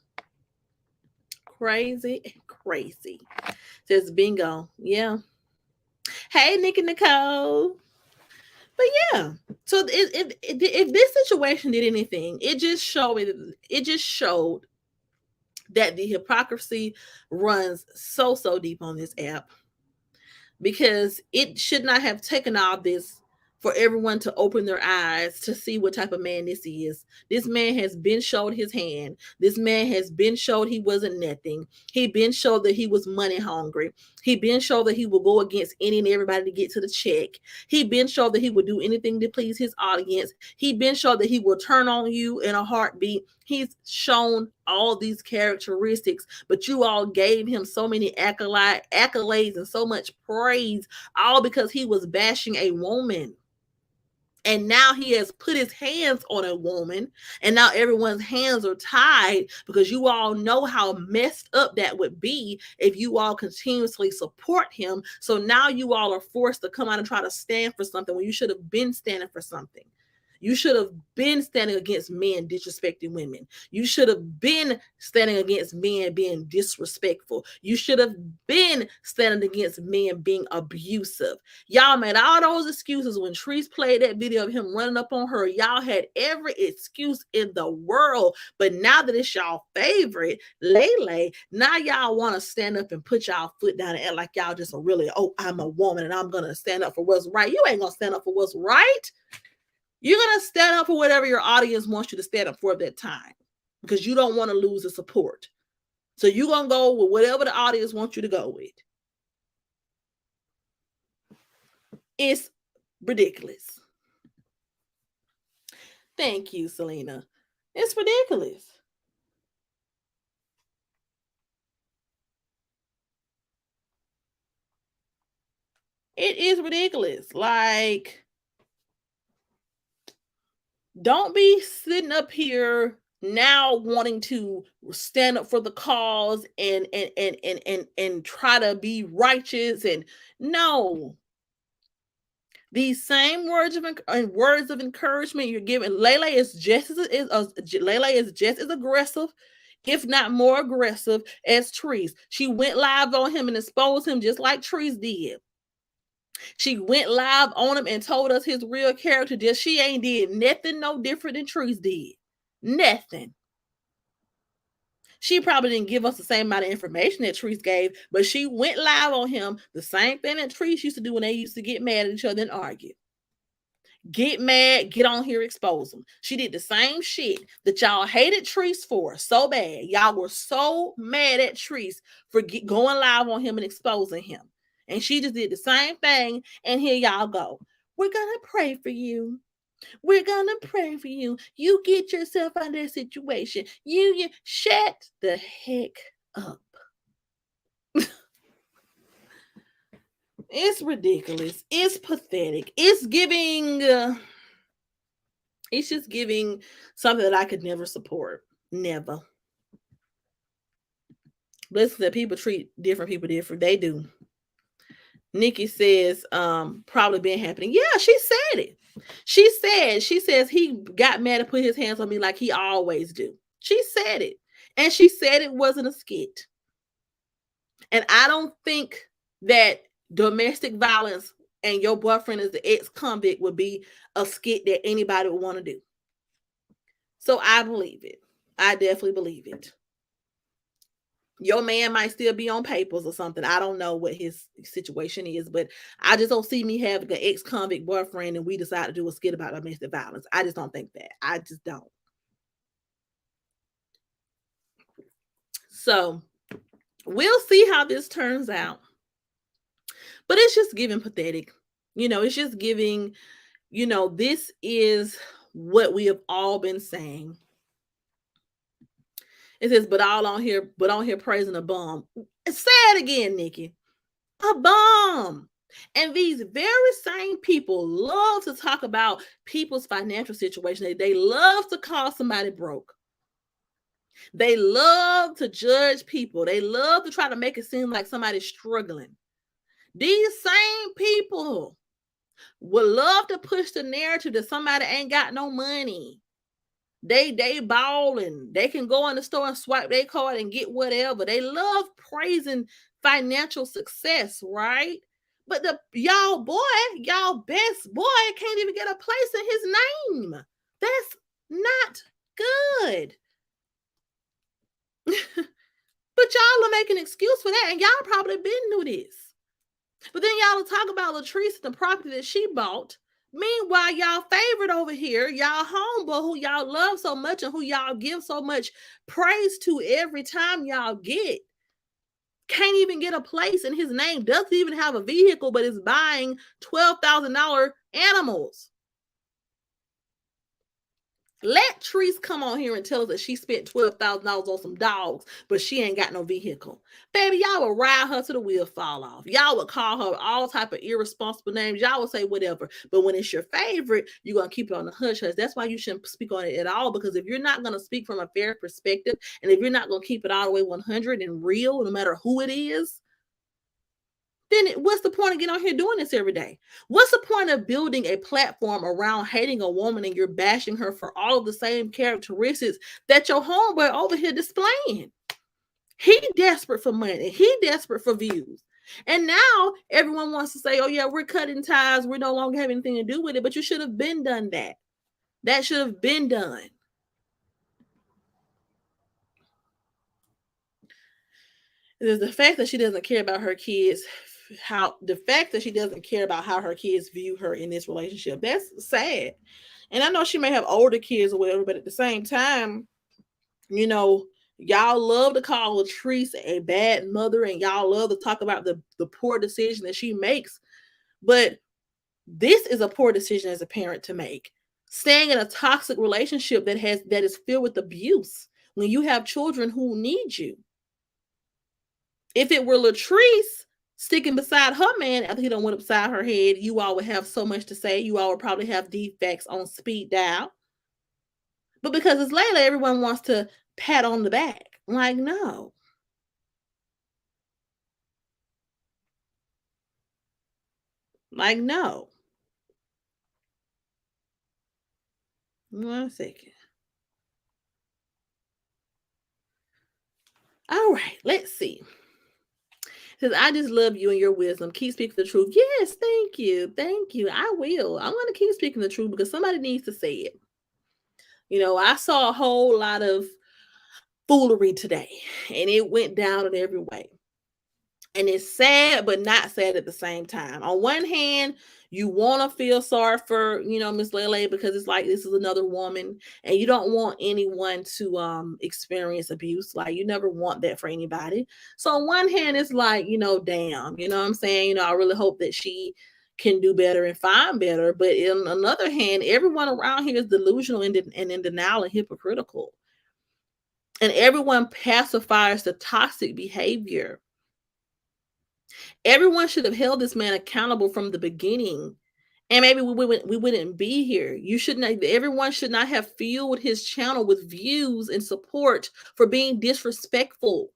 Crazy, crazy. Says bingo. Yeah. Hey, Nick and Nicole. But yeah. So if this situation did anything, it just showed that the hypocrisy runs so deep on this app, because it should not have taken all this for everyone to open their eyes to see what type of man this is. This man has been showed his hand. This man has been showed he wasn't nothing. He been showed that he was money hungry. He been showed that he will go against any and everybody to get to the check. He been showed that he would do anything to please his audience. He been showed that he will turn on you in a heartbeat. He's shown all these characteristics, but you all gave him so many accolades and so much praise, all because he was bashing a woman. And now he has put his hands on a woman, and now everyone's hands are tied, because you all know how messed up that would be if you all continuously support him. So now you all are forced to come out and try to stand for something when you should have been standing for something. You should have been standing against men disrespecting women. You should have been standing against men being disrespectful. You should have been standing against men being abusive. Y'all made all those excuses when Treese played that video of him running up on her. Y'all had every excuse in the world. But now that it's y'all favorite, LaeLae, now y'all want to stand up and put y'all foot down and act like y'all just really, oh, I'm a woman and I'm going to stand up for what's right. You ain't going to stand up for what's right. You're going to stand up for whatever your audience wants you to stand up for at that time, because you don't want to lose the support. So you're going to go with whatever the audience wants you to go with. It's ridiculous. Thank you, Selena. It's ridiculous. It is ridiculous. Like, don't be sitting up here now wanting to stand up for the cause and try to be righteous. And no, these same words of encouragement you're giving, LaeLae is just as aggressive, if not more aggressive, as Treese. She went live on him and exposed him just like Treese did. She went live on him and told us his real character. Just she ain't did nothing no different than Treese did. Nothing. She probably didn't give us the same amount of information that Treese gave, but she went live on him, the same thing that Treese used to do when they used to get mad at each other and argue. Get mad, get on here, expose them. She did the same shit that y'all hated Treese for so bad. Y'all were so mad at Treese for going live on him and exposing him. And she just did the same thing. And here y'all go. We're going to pray for you. We're going to pray for you. You get yourself out of that situation. You shut the heck up. It's ridiculous. It's pathetic. It's giving... it's just giving something that I could never support. Never. Listen, that people treat different people different. They do. Nikki says, probably been happening. Yeah, she said it. She says he got mad and put his hands on me like he always do. She said it. And she said it wasn't a skit. And I don't think that domestic violence and your boyfriend is the ex-convict would be a skit that anybody would want to do. So I believe it. I definitely believe it. Your man might still be on papers or something. I don't know what his situation is, but I just don't see me having an ex-convict boyfriend and we decide to do a skit about domestic violence. I just don't think that. I just don't. So we'll see how this turns out. But it's just giving pathetic. It's just giving, this is what we have all been saying. It says, but on here praising a bum. Say it again, Nikki. A bum. And these very same people love to talk about people's financial situation. They love to call somebody broke. They love to judge people. They love to try to make it seem like somebody's struggling. These same people would love to push the narrative that somebody ain't got no money. They balling. They can go in the store and swipe their card and get whatever. They love praising financial success, right? But y'all best boy can't even get a place in his name. That's not good. But y'all are making an excuse for that, and y'all probably been knew this. But then y'all will talk about Latrice and the property that she bought. Meanwhile, y'all favorite over here, y'all homeboy who y'all love so much and who y'all give so much praise to every time y'all get, can't even get a place in his name, doesn't even have a vehicle, but is buying $12,000 animals. Let Treese come on here and tell us that she spent $12,000 on some dogs, but she ain't got no vehicle. Baby, y'all would ride her to the wheel fall off. Y'all would call her all type of irresponsible names. Y'all would say whatever. But when it's your favorite, you're going to keep it on the hush hush. That's why you shouldn't speak on it at all, because if you're not going to speak from a fair perspective, and if you're not going to keep it all the way 100 and real, no matter who it is, then what's the point of getting on here doing this every day? What's the point of building a platform around hating a woman and you're bashing her for all of the same characteristics that your homeboy over here displaying? He desperate for money. He desperate for views. And now everyone wants to say, oh yeah, we're cutting ties. We no longer have anything to do with it. But you should have been done that. That should have been done. There's the fact that she doesn't care about her kids, how her kids view her in this relationship. That's sad. And I know she may have older kids or whatever, but at the same time, you know, y'all love to call Latrice a bad mother, and y'all love to talk about the poor decision that she makes. But this is a poor decision as a parent to make. Staying in a toxic relationship that is filled with abuse when you have children who need you. If it were Latrice sticking beside her man after he done went upside her head, you all would have so much to say. You all would probably have defects on speed dial. But because it's LaeLae, everyone wants to pat on the back. Like, no. Like, no. 1 second. All right, let's see. Says, I just love you and your wisdom. Keep speaking the truth. Yes, thank you. Thank you. I will. I'm going to keep speaking the truth because somebody needs to say it. You know, I saw a whole lot of foolery today, and it went down in every way. And it's sad, but not sad at the same time. On one hand, you want to feel sorry for, Miss LaeLae, because it's like this is another woman, and you don't want anyone to experience abuse. Like, you never want that for anybody. So on one hand, it's like, damn, you know what I'm saying? I really hope that she can do better and find better. But on another hand, everyone around here is delusional and in denial and hypocritical. And everyone pacifies the toxic behavior. Everyone should have held this man accountable from the beginning, and maybe we wouldn't be here. Everyone should not have fueled his channel with views and support for being disrespectful.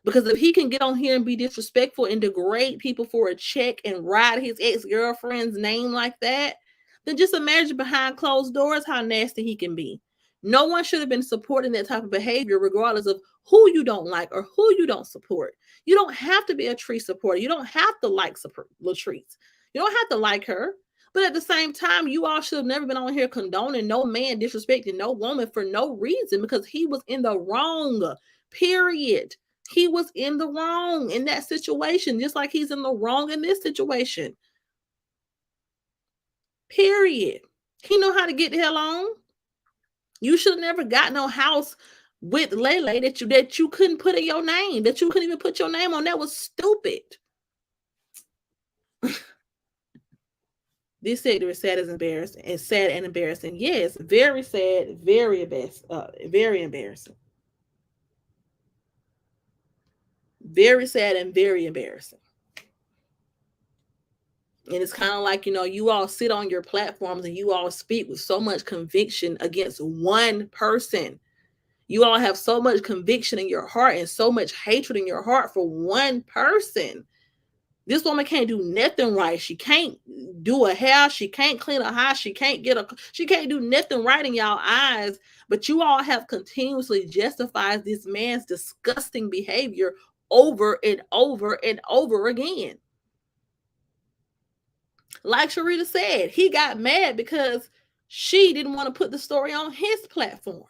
Because if he can get on here and be disrespectful and degrade people for a check and ride his ex-girlfriend's name like that, then just imagine behind closed doors how nasty he can be. No one should have been supporting that type of behavior, regardless of who you don't like or who you don't support. You don't have to be a Tree supporter. You don't have to like Latrice. You don't have to like her. But at the same time, you all should have never been on here condoning no man disrespecting no woman for no reason, because he was in the wrong, period. He was in the wrong in that situation, just like he's in the wrong in this situation. Period. He know how to get the hell on. You should have never got no house with LaeLae that you couldn't put in your name, that you couldn't even put your name on. That was stupid. This sector is sad as embarrassing and sad and embarrassing. Yes, very sad, very very embarrassing. Very sad and very embarrassing. And it's kind of like, you all sit on your platforms and you all speak with so much conviction against one person. You all have so much conviction in your heart and so much hatred in your heart for one person. This woman can't do nothing right. She can't do a hair. She can't clean a house. She can't do nothing right in y'all eyes. But you all have continuously justified this man's disgusting behavior over and over and over again. Like Sharita said, he got mad because she didn't want to put the story on his platform.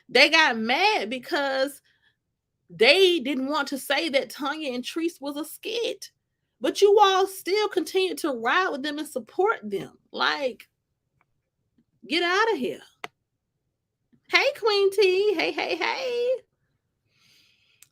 They got mad because they didn't want to say that Tanya and Treese was a skit. But you all still continue to ride with them and support them. Like, get out of here. Hey, Queen T. Hey, hey, hey.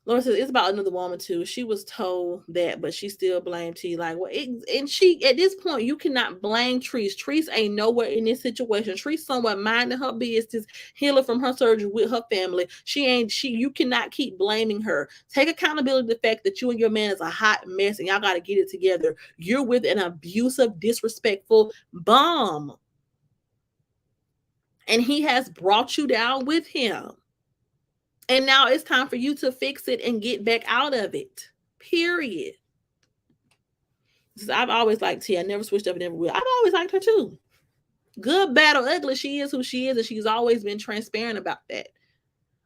Laura says, it's about another woman too. She was told that, but she still blamed T. Like, well, and she, at this point, you cannot blame Treese. Treese ain't nowhere in this situation. Treese somewhere minding her business, healing from her surgery with her family. You cannot keep blaming her. Take accountability for the fact that you and your man is a hot mess and y'all got to get it together. You're with an abusive, disrespectful bum. And he has brought you down with him. And now it's time for you to fix it and get back out of it. Period. I've always liked T. I never switched up and never will. I've always liked her too. Good, bad, or ugly, she is who she is, and she's always been transparent about that.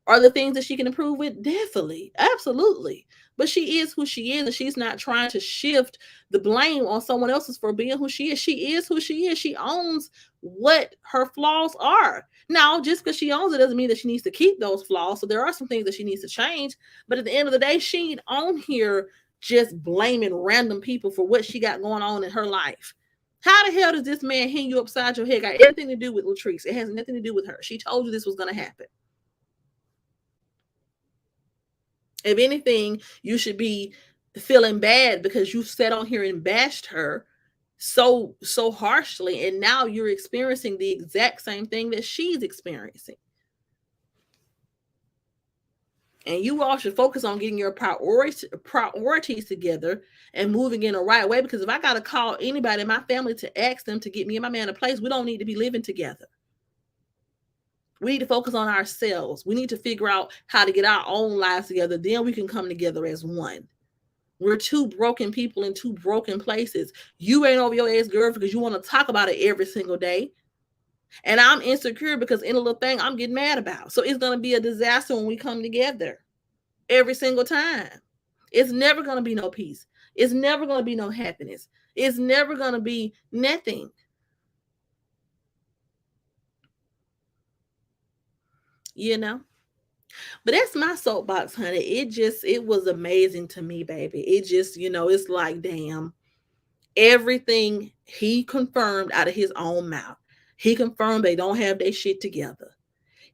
Are there things that she can improve with? Definitely. Absolutely. But she is who she is, and she's not trying to shift the blame on someone else's for being who she is. She is who she is. She owns what her flaws are. Now, just because she owns it doesn't mean that she needs to keep those flaws. So there are some things that she needs to change. But at the end of the day, she ain't on here just blaming random people for what she got going on in her life. How the hell does this man hang you upside your head? Got anything to do with Latrice? It has nothing to do with her. She told you this was going to happen. If anything, you should be feeling bad because you sat on here and bashed her so harshly, and now you're experiencing the exact same thing that she's experiencing. And you all should focus on getting your priorities together and moving in the right way. Because if I got to call anybody in my family to ask them to get me and my man a place, we don't need to be living together. We need to focus on ourselves. We need to figure out how to get our own lives together. Then we can come together as one. We're two broken people in two broken places. You ain't over your ex-girl because you want to talk about it every single day. And I'm insecure because any little thing I'm getting mad about. So it's going to be a disaster when we come together every single time. It's never going to be no peace. It's never going to be no happiness. It's never going to be nothing. You know? But that's my soapbox, honey. It was amazing to me, baby. It just, it's like, damn, everything he confirmed out of his own mouth. He confirmed they don't have their shit together.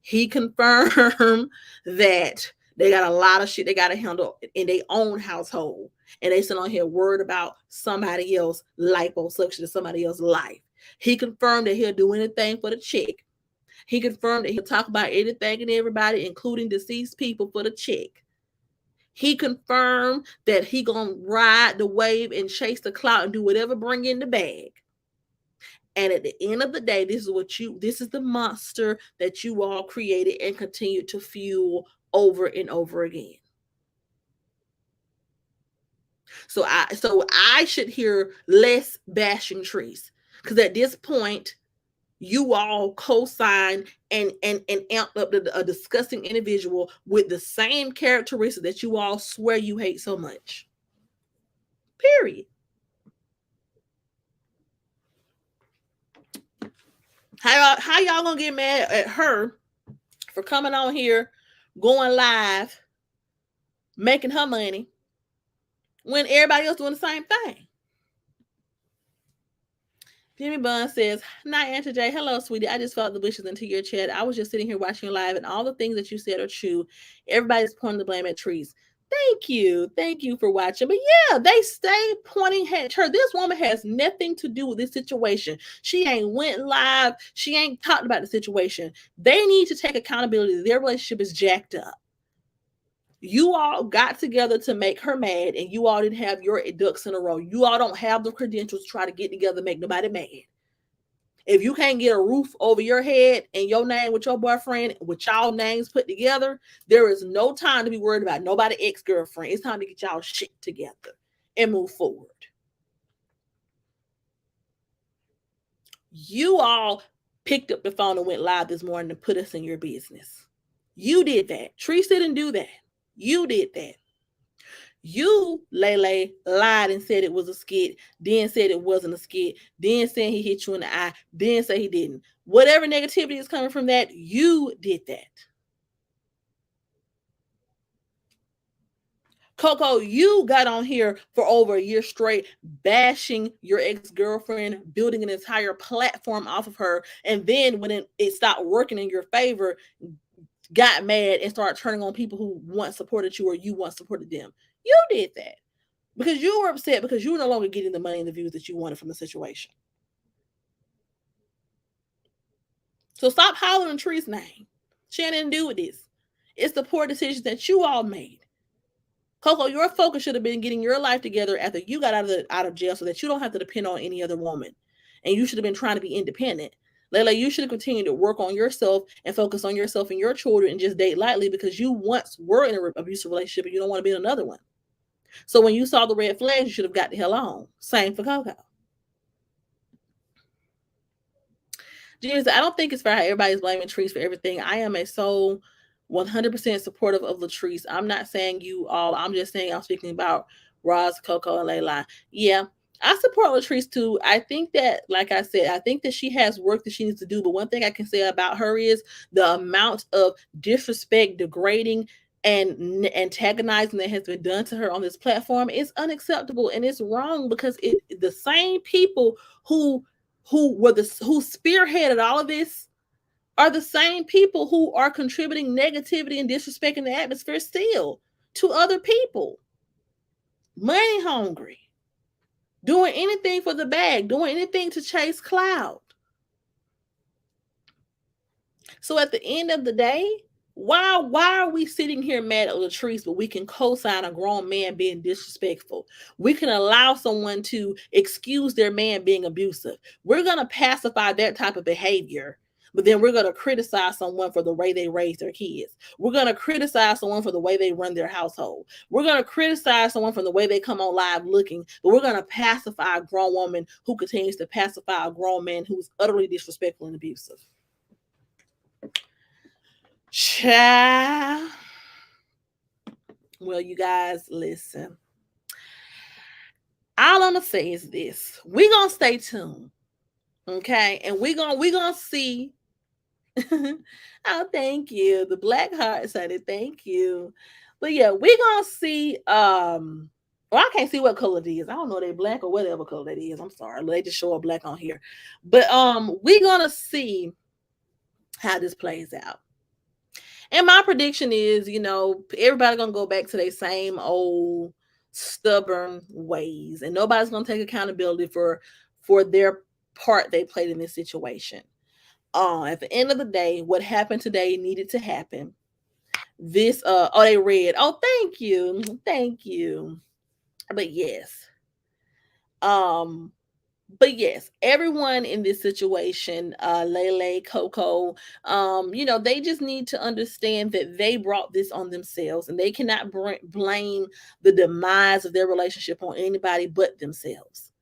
He confirmed that they got a lot of shit they got to handle in their own household. And they sit on here worried about somebody else liposuction in somebody else's life. He confirmed that he'll do anything for the check. He confirmed that he'll talk about anything and everybody, including deceased people, for the check. He confirmed that he gonna ride the wave and chase the clout and do whatever bring in the bag. And at the end of the day, this is the monster that you all created and continue to fuel over and over again. So I should hear less bashing Treese, because at this point, you all co-sign and amped up a disgusting individual with the same characteristics that you all swear you hate so much. Period. How y'all gonna get mad at her for coming on here, going live, making her money, when everybody else doing the same thing? Jimmy Bun says, "Night, Auntie J. Hello, sweetie. I just felt the bushes into your chat. I was just sitting here watching you live, and all the things that you said are true. Everybody's pointing the blame at Treese. Thank you. Thank you for watching. But yeah, they stay pointing at her. This woman has nothing to do with this situation. She ain't went live. She ain't talked about the situation. They need to take accountability. Their relationship is jacked up. You all got together to make her mad, and you all didn't have your ducks in a row. You all don't have the credentials to try to get together, make nobody mad. If you can't get a roof over your head and your name with your boyfriend, with y'all names put together, there is no time to be worried about nobody ex-girlfriend. It's time to get y'all shit together and move forward. You all picked up the phone and went live this morning to put us in your business. You did that. Treese didn't do that. You did that. You, LaeLae, lied and said it was a skit, then said it wasn't a skit, then said he hit you in the eye, then say he didn't. Whatever negativity is coming from that, you did that. Coco, you got on here for over a year straight, bashing your ex-girlfriend, building an entire platform off of her, and then when it stopped working in your favor, got mad and started turning on people who once supported you or you once supported them. You did that. Because you were upset because you were no longer getting the money and the views that you wanted from the situation. So stop hollering Tree's name. She had nothing to do with this. It's the poor decisions that you all made. Coco, your focus should have been getting your life together after you got out of jail so that you don't have to depend on any other woman. And you should have been trying to be independent. LaeLae, you should have continued to work on yourself and focus on yourself and your children and just date lightly because you once were in an abusive relationship and you don't want to be in another one. So when you saw the red flags, you should have got the hell on. Same for Coco. Jesus, I don't think it's fair how everybody's blaming Treese for everything. I am a so 100% supportive of Latrice. I'm not saying you all. I'm just saying I'm speaking about Roz, Coco, and LaeLae. Yeah, I support Latrice too. I think that, like I said, I think that she has work that she needs to do. But one thing I can say about her is the amount of disrespect, degrading, and antagonizing that has been done to her on this platform is unacceptable and it's wrong because the same people who spearheaded all of this are the same people who are contributing negativity and disrespecting the atmosphere still to other people. Money hungry, doing anything for the bag, doing anything to chase clout. So at the end of the day, why are we sitting here mad at Latrice, but we can co-sign a grown man being disrespectful? We can allow someone to excuse their man being abusive. We're going to pacify that type of behavior, but then we're going to criticize someone for the way they raise their kids. We're going to criticize someone for the way they run their household. We're going to criticize someone for the way they come on live looking, but we're going to pacify a grown woman who continues to pacify a grown man who's utterly disrespectful and abusive. Child. Well, you guys, listen. All I'm gonna say is this: we're gonna stay tuned, okay? And we're gonna see. Oh, thank you. The black heart said it. Thank you. But yeah, we're gonna see. Well, I can't see what color it is. I don't know if they're black or whatever color that is. I'm sorry. They just show up black on here. But we're gonna see how this plays out. And my prediction is, everybody gonna go back to their same old stubborn ways, and nobody's gonna take accountability for their part they played in this situation. At the end of the day, what happened today needed to happen. This they read. Oh, thank you. But yes, everyone in this situation, LaeLae, Coco, they just need to understand that they brought this on themselves and they cannot blame the demise of their relationship on anybody but themselves.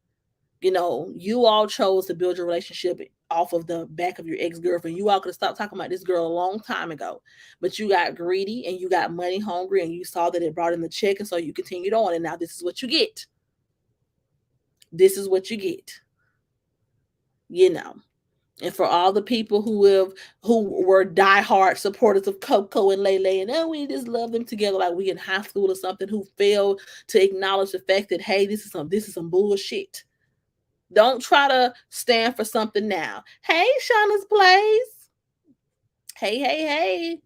You all chose to build your relationship off of the back of your ex-girlfriend. You all could have stopped talking about this girl a long time ago, but you got greedy and you got money hungry and you saw that it brought in the check, and so you continued on, and now this is what you get. This is what you get. And for all the people who were diehard supporters of Coco and LaeLae, and we just love them together like we in high school or something, who failed to acknowledge the fact that, hey, this is some bullshit. Don't try to stand for something now. Hey, Shauna's Place. Hey.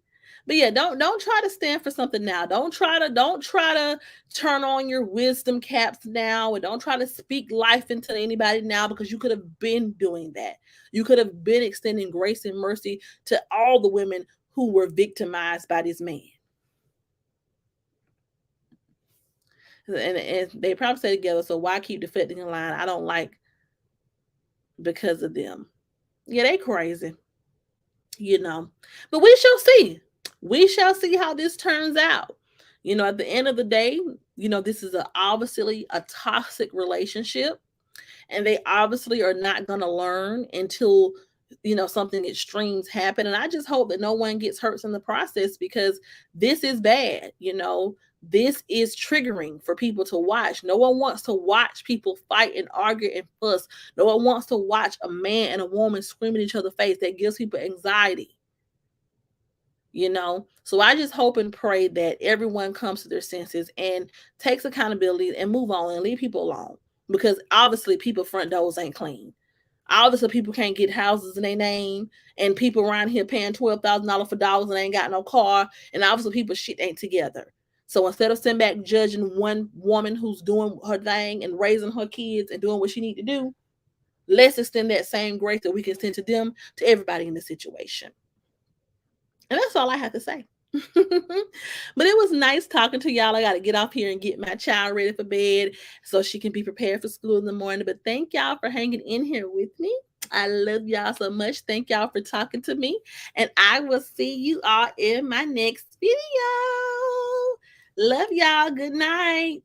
But yeah, don't try to stand for something now. Don't try to turn on your wisdom caps now, and don't try to speak life into anybody now, because you could have been doing that. You could have been extending grace and mercy to all the women who were victimized by this man. And they probably say together, so why keep deflecting the line? I don't like because of them. Yeah, they crazy, you know. But we shall see. We shall see how this turns out. At the end of the day, this is obviously a toxic relationship, and they obviously are not going to learn until something extremes happen. And I just hope that no one gets hurt in the process, because this is bad. This is triggering for people to watch. No one wants to watch people fight and argue and fuss. No one wants to watch a man and a woman screaming at each other's face. That gives people anxiety. So I just hope and pray that everyone comes to their senses and takes accountability and move on and leave people alone, because obviously people front doors ain't clean. Obviously people can't get houses in their name, and people around here paying $12,000 for dollars and ain't got no car, and obviously people shit ain't together. So instead of sitting back judging one woman who's doing her thing and raising her kids and doing what she need to do, let's extend that same grace that we can extend to them to everybody in the situation. And that's all I have to say. But it was nice talking to y'all. I got to get off here and get my child ready for bed so she can be prepared for school in the morning. But thank y'all for hanging in here with me. I love y'all so much. Thank y'all for talking to me. And I will see you all in my next video. Love y'all. Good night.